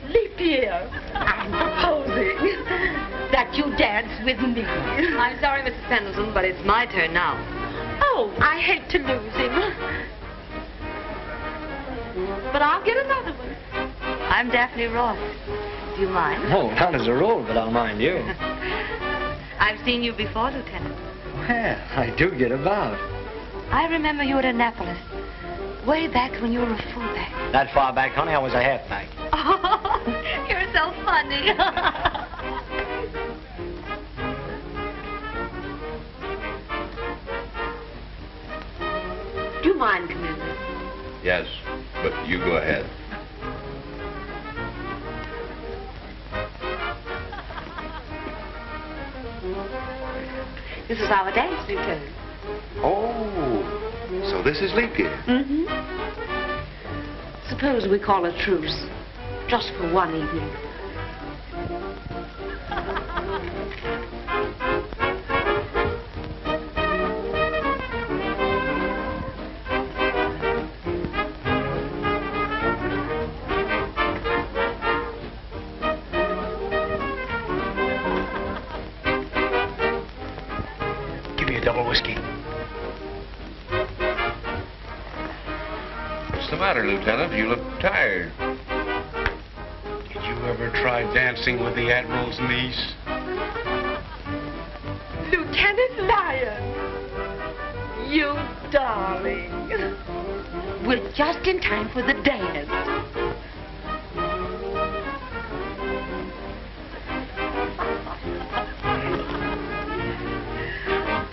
Speaker 10: Leap year. I'm proposing that you dance with me.
Speaker 12: I'm sorry, Mrs. Pendleton, but it's my turn now.
Speaker 10: Oh, I hate to lose him. But I'll get another one.
Speaker 12: I'm Daphne Ross. Do you mind?
Speaker 6: No, not as a rule, but I'll mind you.
Speaker 12: I've seen you before, Lieutenant.
Speaker 6: Well, I do get about.
Speaker 12: I remember you at Annapolis. Way back when you were a fullback.
Speaker 8: That far back, honey, I was a halfback.
Speaker 10: Oh, you're so funny.
Speaker 12: Do you mind, Commander?
Speaker 2: Yes, but you go ahead.
Speaker 12: This is our dance, Lieutenant.
Speaker 1: Oh, so this is leap year.
Speaker 12: Mm-hmm. Suppose we call a truce, just for one evening.
Speaker 6: Give me a double whiskey.
Speaker 2: What's the matter, Lieutenant? You look tired.
Speaker 4: Did you ever try dancing with the Admiral's niece?
Speaker 10: Lieutenant Lyon. You darling.
Speaker 12: We're just in time for the dance.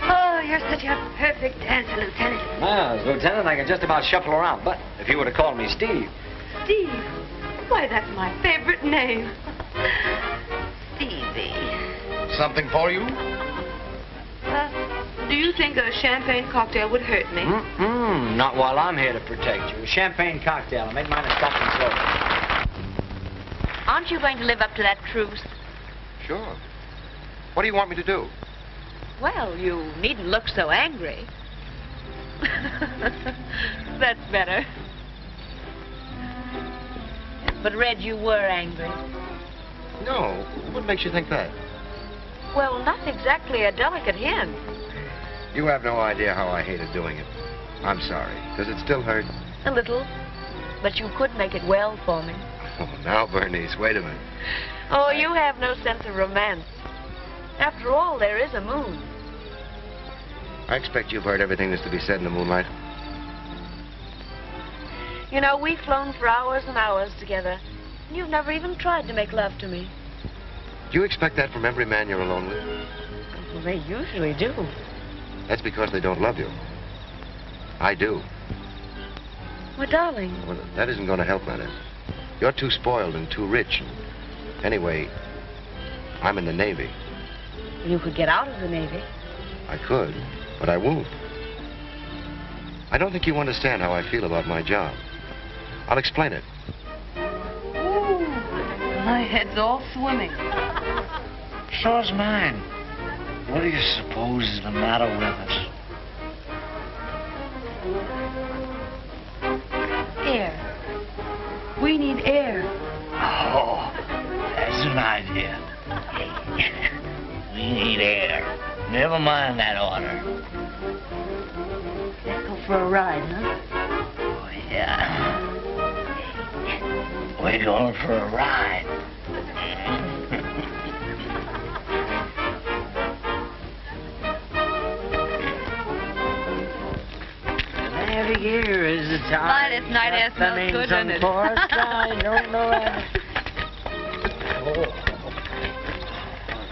Speaker 12: Oh, you're such a perfect dancer, Lieutenant.
Speaker 8: Well, as Lieutenant, I can just about shuffle around, but if you were to call me Steve.
Speaker 10: Steve. Why, that's my favorite name.
Speaker 12: Stevie.
Speaker 1: Something for you?
Speaker 12: Do you think a champagne cocktail would hurt me?
Speaker 8: Not while I'm here to protect you. A champagne cocktail. I'll make mine a Scotch and soda.
Speaker 12: Aren't you going to live up to that truce?
Speaker 1: Sure. What do you want me to do?
Speaker 12: Well, you needn't look so angry. That's better. But, Red, you were angry.
Speaker 1: No. What makes you think that?
Speaker 12: Well, not exactly a delicate hint.
Speaker 1: You have no idea how I hated doing it. I'm sorry. Does it still hurt?
Speaker 12: A little. But you could make it well for me.
Speaker 1: Oh, now, Bernice, wait a minute.
Speaker 12: Oh, you have no sense of romance. After all, there is a moon.
Speaker 1: I expect you've heard everything that's to be said in the moonlight.
Speaker 12: You know, we've flown for hours and hours together. And you've never even tried to make love to me.
Speaker 1: Do you expect that from every man you're alone with?
Speaker 12: Well, they usually do.
Speaker 1: That's because they don't love you. I do.
Speaker 12: Well, darling.
Speaker 1: Well, that isn't going to help matters. You're too spoiled and too rich. Anyway, I'm in the Navy.
Speaker 12: You could get out of the Navy.
Speaker 1: I could, but I won't. I don't think you understand how I feel about my job. I'll explain it.
Speaker 12: Ooh, my head's all swimming.
Speaker 6: So's mine. What do you suppose is the matter with us?
Speaker 12: Here, We need air.
Speaker 15: Oh, that's an idea. We need air. Never mind that order.
Speaker 12: Let's go for a ride, huh?
Speaker 15: Oh, yeah. We're going for a ride. Every year is the time.
Speaker 10: This night air smells good, doesn't it?
Speaker 15: I don't know.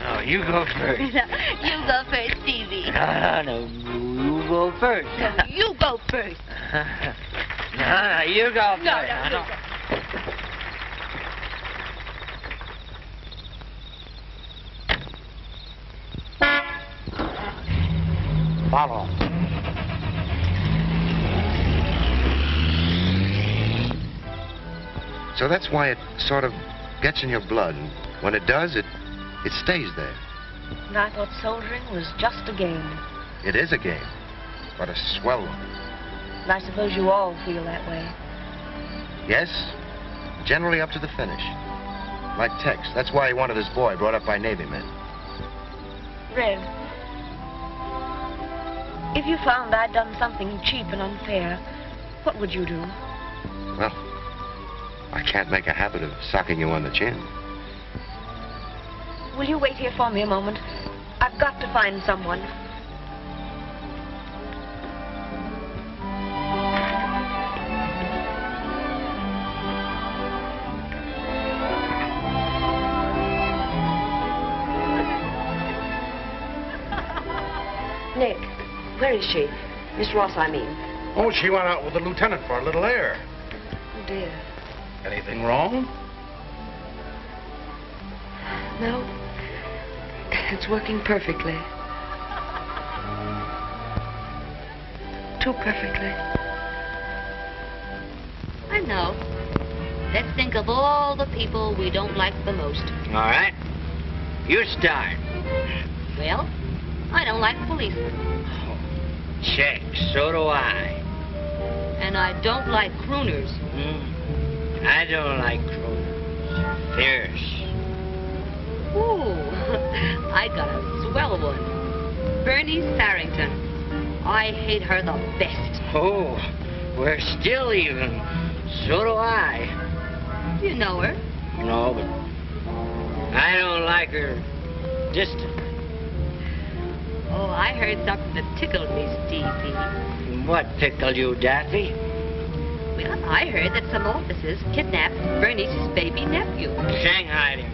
Speaker 15: Oh, you go first.
Speaker 10: You go first, Stevie.
Speaker 15: No, you go first.
Speaker 10: No, you go first.
Speaker 15: No, you go first.
Speaker 10: No.
Speaker 15: Follow.
Speaker 1: So that's why it sort of gets in your blood. And when it does, it stays there.
Speaker 12: And I thought soldiering was just a game.
Speaker 1: It is a game, but a swell one.
Speaker 12: And I suppose you all feel that way.
Speaker 1: Yes, generally up to the finish. Like Tex. That's why he wanted his boy brought up by Navy men.
Speaker 12: Red, if you found I'd done something cheap and unfair, what would you do?
Speaker 1: Well, I can't make a habit of socking you on the chin.
Speaker 12: Will you wait here for me a moment? I've got to find someone. Nick, where is she? Miss Ross, I mean.
Speaker 6: Oh, she went out with the lieutenant for a little air.
Speaker 12: Oh, dear.
Speaker 6: Anything wrong?
Speaker 12: No. It's working perfectly. Too perfectly.
Speaker 10: I know. Let's think of all the people we don't like the most.
Speaker 15: All right. You start.
Speaker 10: Well, I don't like policemen.
Speaker 15: Check. So do I.
Speaker 10: And I don't like crooners.
Speaker 15: I don't like crooners. Fierce.
Speaker 10: Ooh, I got a swell one. Bernice Farrington. I hate her the best.
Speaker 15: Oh, we're still even. So do I.
Speaker 10: You know her?
Speaker 15: No, but I don't like her distant.
Speaker 10: Oh, I heard something that tickled me, Stevie.
Speaker 15: What tickled you, Daffy?
Speaker 10: Well, I heard that some officers kidnapped Bernice's baby nephew.
Speaker 15: Shanghaied him.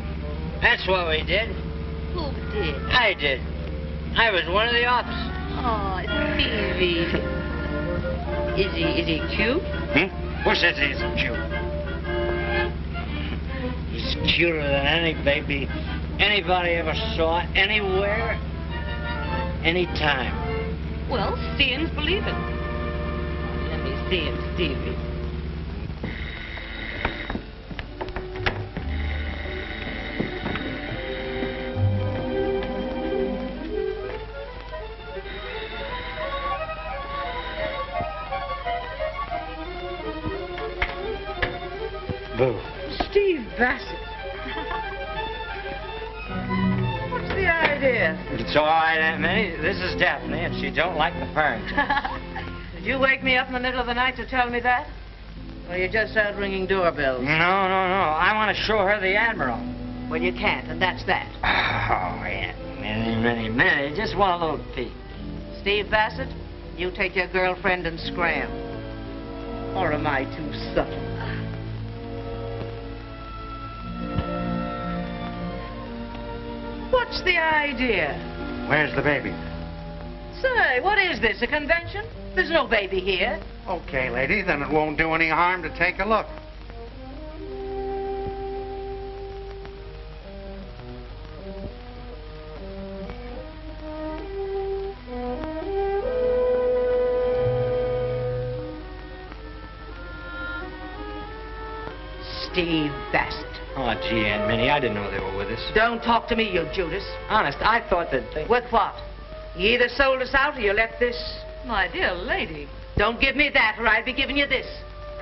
Speaker 15: That's what we did.
Speaker 10: Who did?
Speaker 15: I did. I was one of the officers.
Speaker 10: Oh, Stevie. Is he cute?
Speaker 15: Who says he isn't cute? He's cuter than any baby anybody ever saw anywhere, anytime.
Speaker 10: Well, seeing's believing. Let me see him, Stevie.
Speaker 15: Boo.
Speaker 12: Steve Bassett. What's the idea?
Speaker 15: It's all right, Aunt Minnie. This is Daphne, and she don't like the Farrington.
Speaker 12: Did you wake me up in the middle of the night to tell me that? Or you just out ringing doorbells?
Speaker 15: No. I want to show her the Admiral.
Speaker 12: Well, you can't, and that's that.
Speaker 15: Oh, yeah. Minnie. Just one little peek.
Speaker 12: Steve Bassett, you take your girlfriend and scram. Or am I too subtle? What's the idea?
Speaker 6: Where's the baby?
Speaker 12: Say, what is this, a convention? There's no baby here.
Speaker 6: Okay, lady, then it won't do any harm to take a look.
Speaker 12: Steve Bassett.
Speaker 15: Oh, gee, Aunt Minnie, I didn't know they were with us.
Speaker 12: Don't talk to me, you Judas.
Speaker 15: Honest, I thought that they...
Speaker 12: With what? You either sold us out or you left this...
Speaker 10: My dear lady.
Speaker 12: Don't give me that, or I'd be giving you this.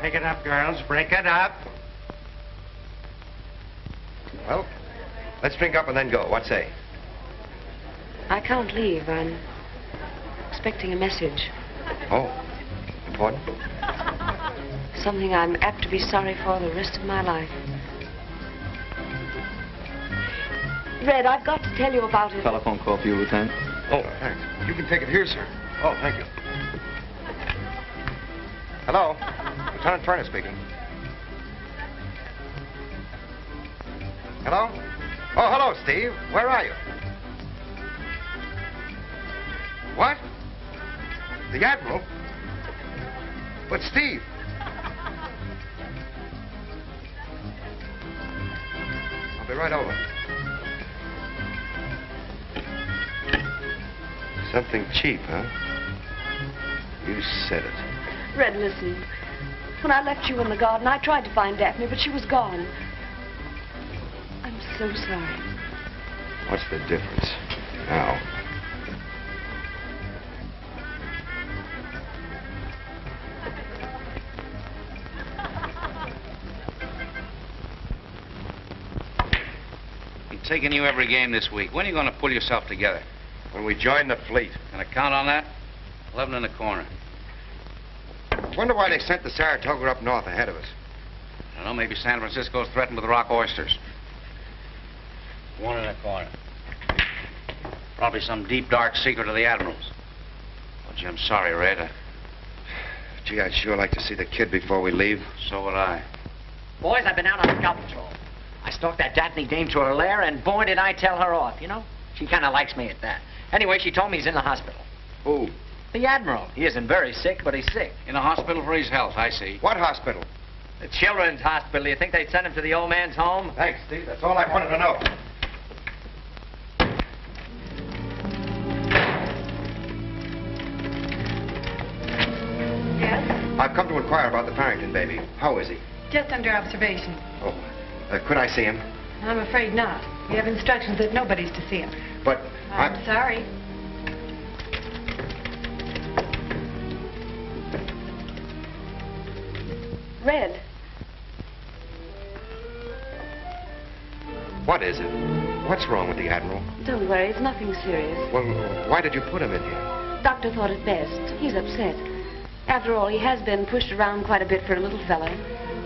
Speaker 6: Break it up, girls. Break it up.
Speaker 1: Well, let's drink up and then go. What say?
Speaker 12: I can't leave. I'm expecting a message.
Speaker 1: Oh, important?
Speaker 12: Something I'm apt to be sorry for the rest of my life. Red, I've got to tell you about it.
Speaker 16: Telephone call for you, Lieutenant.
Speaker 1: Oh, thanks. You can take it here, sir. Oh, thank you. Hello? Lieutenant Turner speaking. Hello? Oh, hello, Steve. Where are you? What? The Admiral? But, Steve... I'll be right over. Something cheap, huh? You said it.
Speaker 12: Red, listen. When I left you in the garden, I tried to find Daphne, but she was gone. I'm so sorry.
Speaker 1: What's the difference now?
Speaker 6: I'm taking you every game this week. When are you going to pull yourself together?
Speaker 1: When we join the fleet.
Speaker 6: Can I count on that? 11 in the corner.
Speaker 1: Wonder why they sent the Saratoga up north ahead of us.
Speaker 6: I don't know, maybe San Francisco's threatened with rock oysters. 1 in the corner. Probably some deep, dark secret of the Admiral's. Oh, gee, I'm sorry, Red.
Speaker 1: Gee, I'd sure like to see the kid before we leave.
Speaker 6: So would I.
Speaker 8: Boys, I've been out on scout patrol. I stalked that Daphne dame to her lair, and boy, did I tell her off, you know? She kind of likes me at that. Anyway, she told me he's in the hospital.
Speaker 1: Who?
Speaker 8: The Admiral. He isn't very sick, but he's sick.
Speaker 6: In a hospital for his health, I see.
Speaker 1: What hospital?
Speaker 8: The children's hospital. You think they'd send him to the old man's home?
Speaker 1: Thanks, Steve. That's all I wanted to know.
Speaker 13: Yes?
Speaker 1: I've come to inquire about the Farrington baby. How is he?
Speaker 13: Just under observation.
Speaker 1: Oh, could I see him?
Speaker 13: I'm afraid not. We have instructions that nobody's to see him.
Speaker 1: But
Speaker 13: I'm sorry.
Speaker 12: Red.
Speaker 1: What is it? What's wrong with the Admiral?
Speaker 12: Don't worry, it's nothing serious.
Speaker 1: Well, why did you put him in here?
Speaker 12: Doctor thought it best. He's upset. After all, he has been pushed around quite a bit for a little fellow.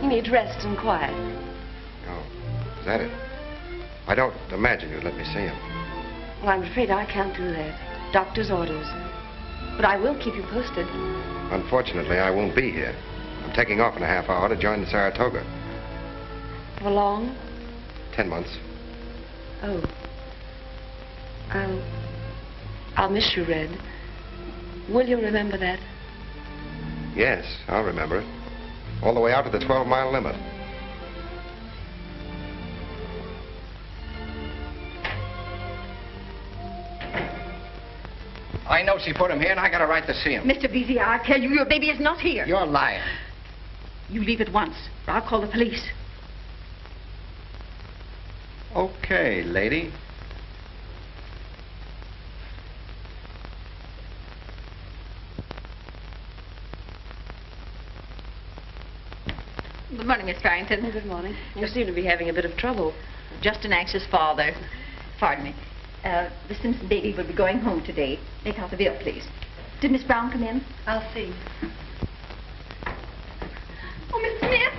Speaker 12: He needs rest and quiet.
Speaker 1: Oh, is that it? I don't imagine you'd let me see him.
Speaker 12: Well, I'm afraid I can't do that. Doctor's orders. But I will keep you posted.
Speaker 1: Unfortunately, I won't be here. I'm taking off in a half hour to join the Saratoga.
Speaker 12: For long?
Speaker 1: 10 months.
Speaker 12: Oh. I'll miss you, Red. Will you remember that?
Speaker 1: Yes, I'll remember it. All the way out to the 12-mile limit.
Speaker 6: I know she put him here, and I got a right to see him.
Speaker 13: Mr. Veazey, I tell you, your baby is not here.
Speaker 6: You're lying.
Speaker 13: You leave at once, or I'll call the police.
Speaker 11: Okay, lady.
Speaker 13: Good morning, Miss Farrington.
Speaker 12: Oh, good morning. You seem to be having a bit of trouble.
Speaker 13: Just an anxious father. Pardon me. The Simpson baby will be going home today. Make out the bill, please. Did Miss Brown come in? I'll see.
Speaker 17: Oh, Miss Smith!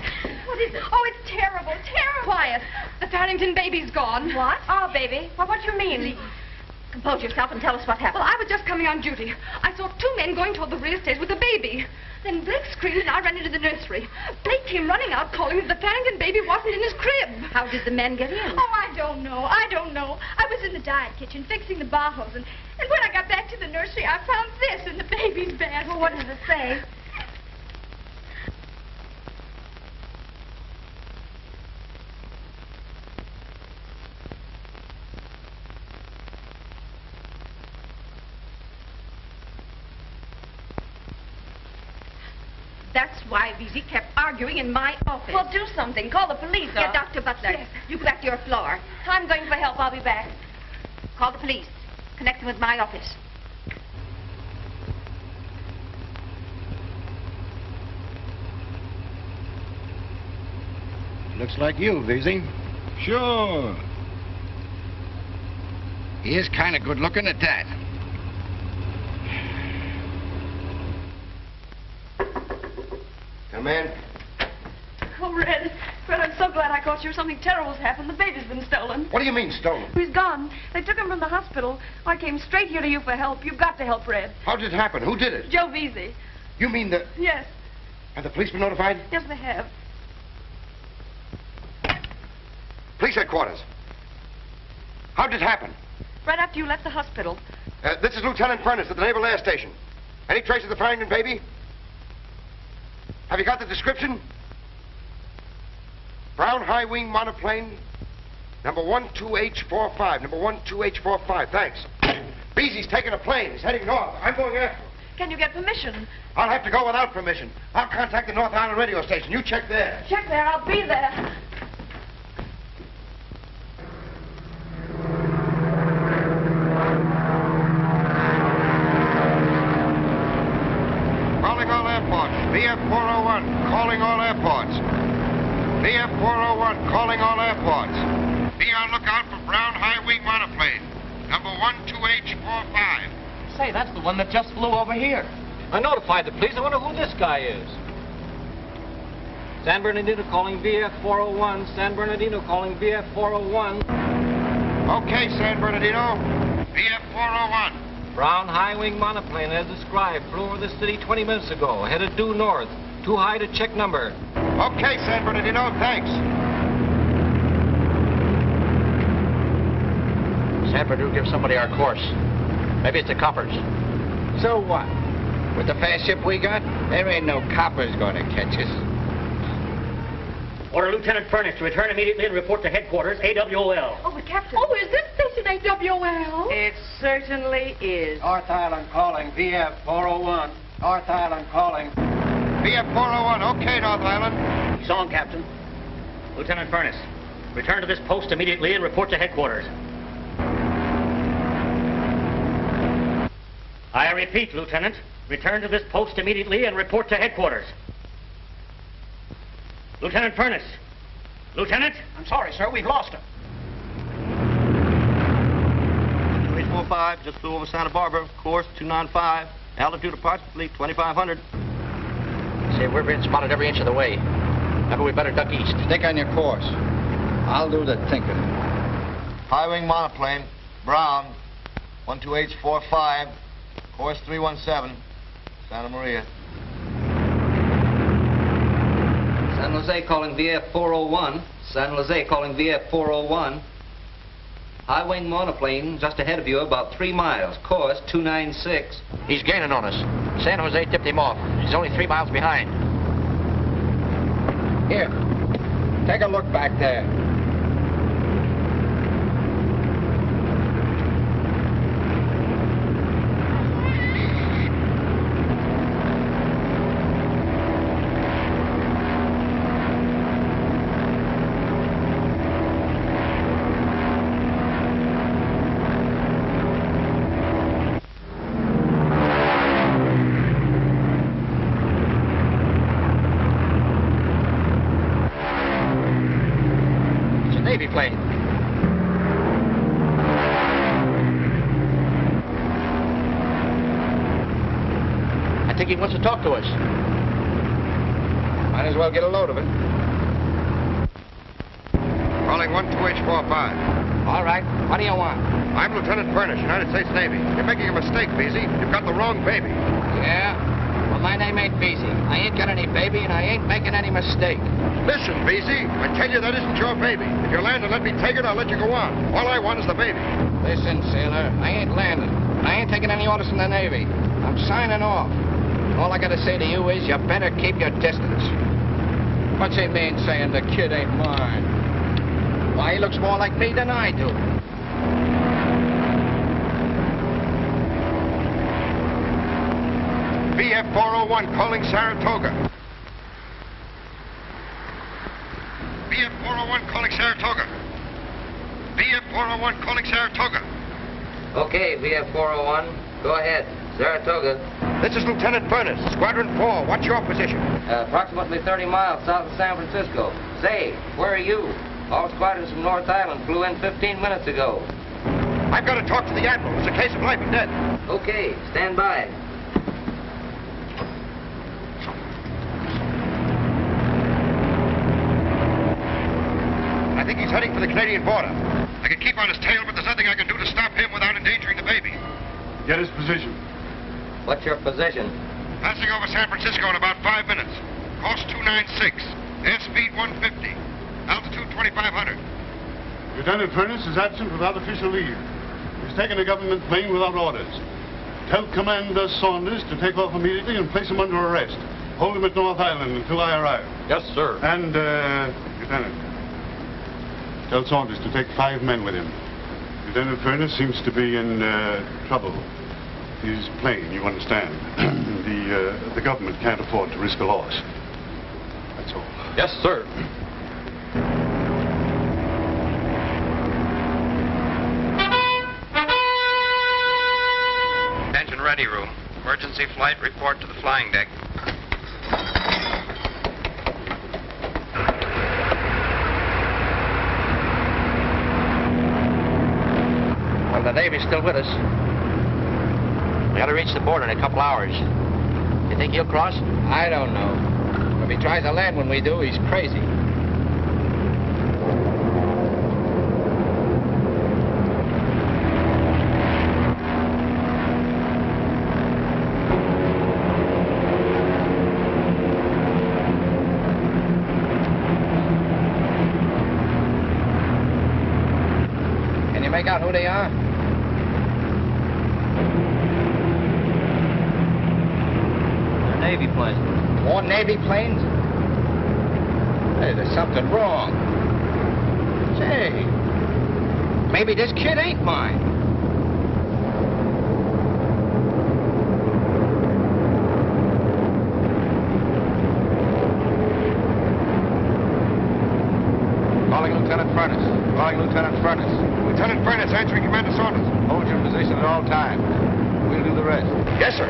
Speaker 17: What is it? Oh, it's terrible, terrible. Quiet. The Farrington baby's gone.
Speaker 13: What?
Speaker 17: Our baby. Well, what do you mean?
Speaker 13: Compose yourself and tell us what happened.
Speaker 17: Well, I was just coming on duty. I saw 2 men going toward the rear stage with a baby. Then Blake screamed and I ran into the nursery. Blake came running out calling that the Farrington baby wasn't in his crib.
Speaker 13: How did the men get in?
Speaker 17: Oh, I don't know. I was in the diet kitchen fixing the bottles, and when I got back to the nursery, I found this in the baby's bed.
Speaker 13: Well, what does it say?
Speaker 17: That's why Veazey kept arguing in my office.
Speaker 13: Well, do something. Call the police.
Speaker 17: Get Dr. Butler.
Speaker 13: Yes.
Speaker 17: You go back to your floor.
Speaker 13: I'm going for help. I'll be back. Call the police. Connect them with my office.
Speaker 18: Looks like you, Veazey.
Speaker 16: Sure. He is kind of good looking at that.
Speaker 1: Come in.
Speaker 17: Oh, Red. Red, I'm so glad I caught you. Something terrible's happened. The baby's been stolen.
Speaker 1: What do you mean, stolen?
Speaker 17: He's gone. They took him from the hospital. I came straight here to you for help. You've got to help Red.
Speaker 1: How did it happen? Who did it?
Speaker 17: Joe Veazey.
Speaker 1: You mean the...
Speaker 17: Yes.
Speaker 1: Have the police been notified?
Speaker 17: Yes, they have.
Speaker 1: Police headquarters. How did it happen?
Speaker 17: Right after you left the hospital.
Speaker 1: This is Lieutenant Furnace at the Naval Air Station. Any trace of the Farrington baby? Have you got the description? Brown high-wing monoplane, number 12H45. Number 12H45. Thanks. Veazey's taking a plane. He's heading north. I'm going after him.
Speaker 17: Can you get permission?
Speaker 1: I'll have to go without permission. I'll contact the North Island radio station. You check there.
Speaker 17: Check there. I'll be there.
Speaker 1: Calling all airports. VF401. Calling all airports. VF401. Calling all airports. Be on lookout for brown high-wing monoplane. Number 12H45.
Speaker 3: Say, that's the one that just flew over here. I notified the police. I wonder who this guy is. San Bernardino calling VF401. San Bernardino calling VF401.
Speaker 1: Okay, San Bernardino. VF401.
Speaker 3: Brown high-wing monoplane as described. Flew over the city 20 minutes ago. Headed due north. Too high to check number.
Speaker 1: Okay, San Bernardino. Thanks.
Speaker 6: San Bernardino, give somebody our course. Maybe it's the coppers.
Speaker 16: So what? With the fast ship we got, there ain't no coppers going to catch us.
Speaker 18: Order Lieutenant Furnace to return immediately and report to headquarters, AWOL.
Speaker 17: Oh, the captain. Oh, is this station AWOL?
Speaker 19: It certainly is.
Speaker 20: North Island calling VF401. North Island calling.
Speaker 1: VF401. Okay, North Island.
Speaker 18: He's on, Captain. Lieutenant Furnace, return to this post immediately and report to headquarters. I repeat, Lieutenant, return to this post immediately and report to headquarters. Lieutenant Furnace. Lieutenant?
Speaker 3: I'm sorry, sir. We've lost him.
Speaker 7: 2845, just flew over Santa Barbara, course 295, altitude approximately 2,500.
Speaker 6: Say, we're being spotted every inch of the way. Maybe we better duck east.
Speaker 16: Stick on your course. I'll do the thinking.
Speaker 7: High-wing monoplane, Brown, 12H45, course 317, Santa Maria.
Speaker 21: San Jose calling VF401. San Jose calling VF401. High-wing monoplane just ahead of you about 3 miles. Course 296.
Speaker 6: He's gaining on us. San Jose tipped him off. He's only 3 miles behind.
Speaker 16: Here, take a look back there.
Speaker 6: Plane. I think he wants to talk to us.
Speaker 16: Might as well get a load of it.
Speaker 1: Calling 12H45.
Speaker 6: All right. What do you want?
Speaker 1: I'm Lieutenant Furnace, United States Navy. You're making a mistake, Veazey. You've got the wrong baby.
Speaker 16: Yeah? Well, my name ain't Veazey. I ain't got any baby, and I ain't making any mistake.
Speaker 1: Listen, Veazey, I tell you that isn't your baby. If you'll land and let me take it, I'll let you go on. All I want is the baby.
Speaker 16: Listen, sailor, I ain't landing. I ain't taking any orders from the Navy. I'm signing off. All I gotta say to you is you better keep your distance. What's it mean saying the kid ain't mine? Why, he looks more like me than I do.
Speaker 1: VF401 calling Saratoga. VF401 calling Saratoga. VF401 calling Saratoga.
Speaker 21: Okay, VF401. Go ahead. Saratoga.
Speaker 1: This is Lieutenant Furnace, Squadron 4. What's your position?
Speaker 21: Approximately 30 miles south of San Francisco. Say, where are you? All squadrons from North Island flew in 15 minutes ago.
Speaker 1: I've got to talk to the Admiral. It's a case of life and death.
Speaker 21: Okay, stand by.
Speaker 1: I think he's heading for the Canadian border. I can keep on his tail, but there's nothing I can do to stop him without endangering the baby.
Speaker 4: Get his position.
Speaker 21: What's your position?
Speaker 1: Passing over San Francisco in about 5 minutes. Course 296. Airspeed 150. Altitude 2,500.
Speaker 4: Lieutenant Furnace is absent without official leave. He's taken a government plane without orders. Tell Commander Saunders to take off immediately and place him under arrest. Hold him at North Island until I arrive.
Speaker 2: Yes, sir.
Speaker 4: And, Lieutenant, tell Saunders to take 5 men with him. Lieutenant Furnace seems to be in trouble. His plane, you understand. The government can't afford to risk a loss. That's all.
Speaker 2: Yes, sir.
Speaker 7: Attention ready room. Emergency flight report to the flying deck.
Speaker 16: Well, the Navy's still with us. We gotta reach the border in a couple hours. You think he'll cross? I don't know. If he tries to land when we do, he's crazy. Can you make out who they are?
Speaker 21: Navy plane.
Speaker 16: More Navy planes? Hey, there's something wrong. Say, maybe this kid ain't mine.
Speaker 11: Calling Lieutenant Furnace. Calling Lieutenant Furnace.
Speaker 1: Lieutenant Bennett answering Commander Saunders.
Speaker 11: Hold your position at all times. We'll do the rest.
Speaker 1: Yes, sir.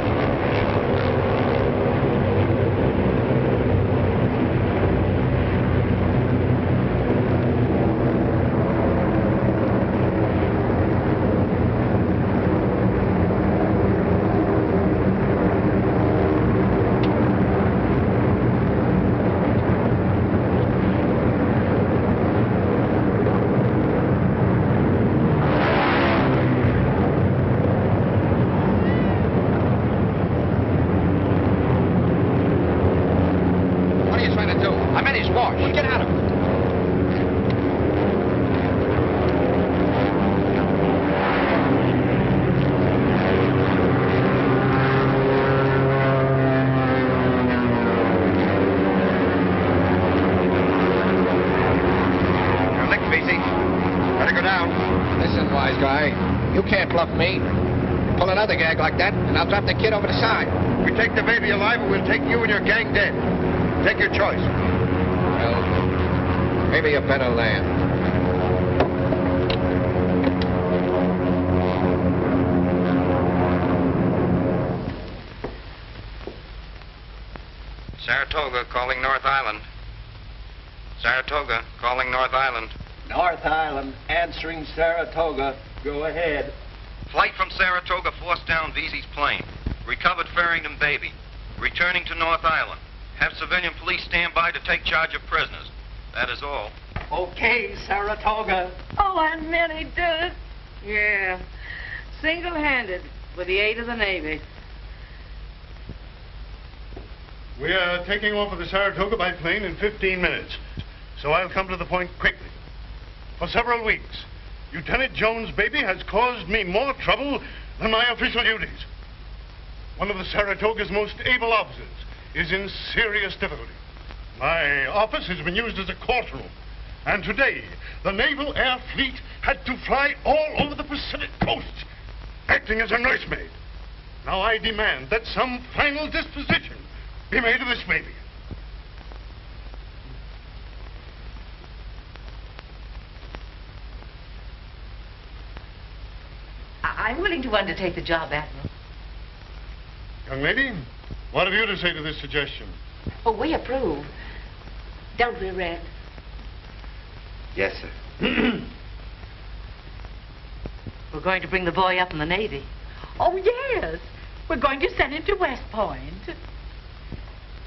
Speaker 16: Pull another gag like that, and I'll drop the kid over the side.
Speaker 1: We take the baby alive, or we'll take you and your gang dead. Take your choice.
Speaker 16: Well, maybe you better land.
Speaker 7: Saratoga calling North Island. Saratoga calling North Island.
Speaker 20: North Island answering Saratoga. Go ahead.
Speaker 7: Flight from Saratoga forced down Vesey's plane. Recovered Farrington baby. Returning to North Island. Have civilian police stand by to take charge of prisoners. That is all.
Speaker 20: Okay, Saratoga.
Speaker 19: Oh, and Minnie did it. Yeah. Single-handed with the aid of the Navy.
Speaker 4: We are taking off with the Saratoga by plane in 15 minutes. So I'll come to the point quickly. For several weeks, Lieutenant Jones' baby has caused me more trouble than my official duties. One of the Saratoga's most able officers is in serious difficulty. My office has been used as a courtroom. And today, the Naval Air Fleet had to fly all over the Pacific coast, acting as a nursemaid. Now I demand that some final disposition be made of this baby.
Speaker 12: I'm willing to undertake the job, Admiral.
Speaker 4: Young lady, what have you to say to this suggestion?
Speaker 12: Oh, we approve. Don't we, Red?
Speaker 1: Yes, sir.
Speaker 19: We're going to bring the boy up in the Navy.
Speaker 9: Oh, yes. We're going to send him to West Point.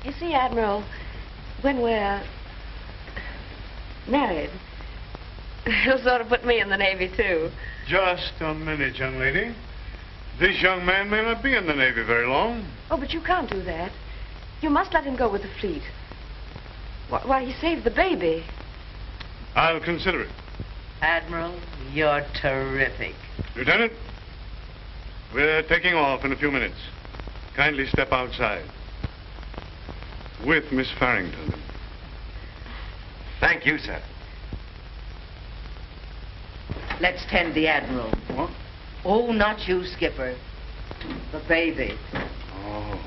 Speaker 12: You see, Admiral, when we're married, he'll sort of put me in the Navy, too.
Speaker 4: Just a minute, young lady. This young man may not be in the Navy very long.
Speaker 12: Oh, but you can't do that. You must let him go with the fleet. Why, he saved the baby.
Speaker 4: I'll consider it.
Speaker 19: Admiral, you're terrific.
Speaker 4: Lieutenant, we're taking off in a few minutes. Kindly step outside. With Miss Farrington.
Speaker 1: Thank you, sir.
Speaker 19: Let's tend the Admiral.
Speaker 4: What?
Speaker 19: Oh, not you, Skipper. The baby.
Speaker 4: Oh.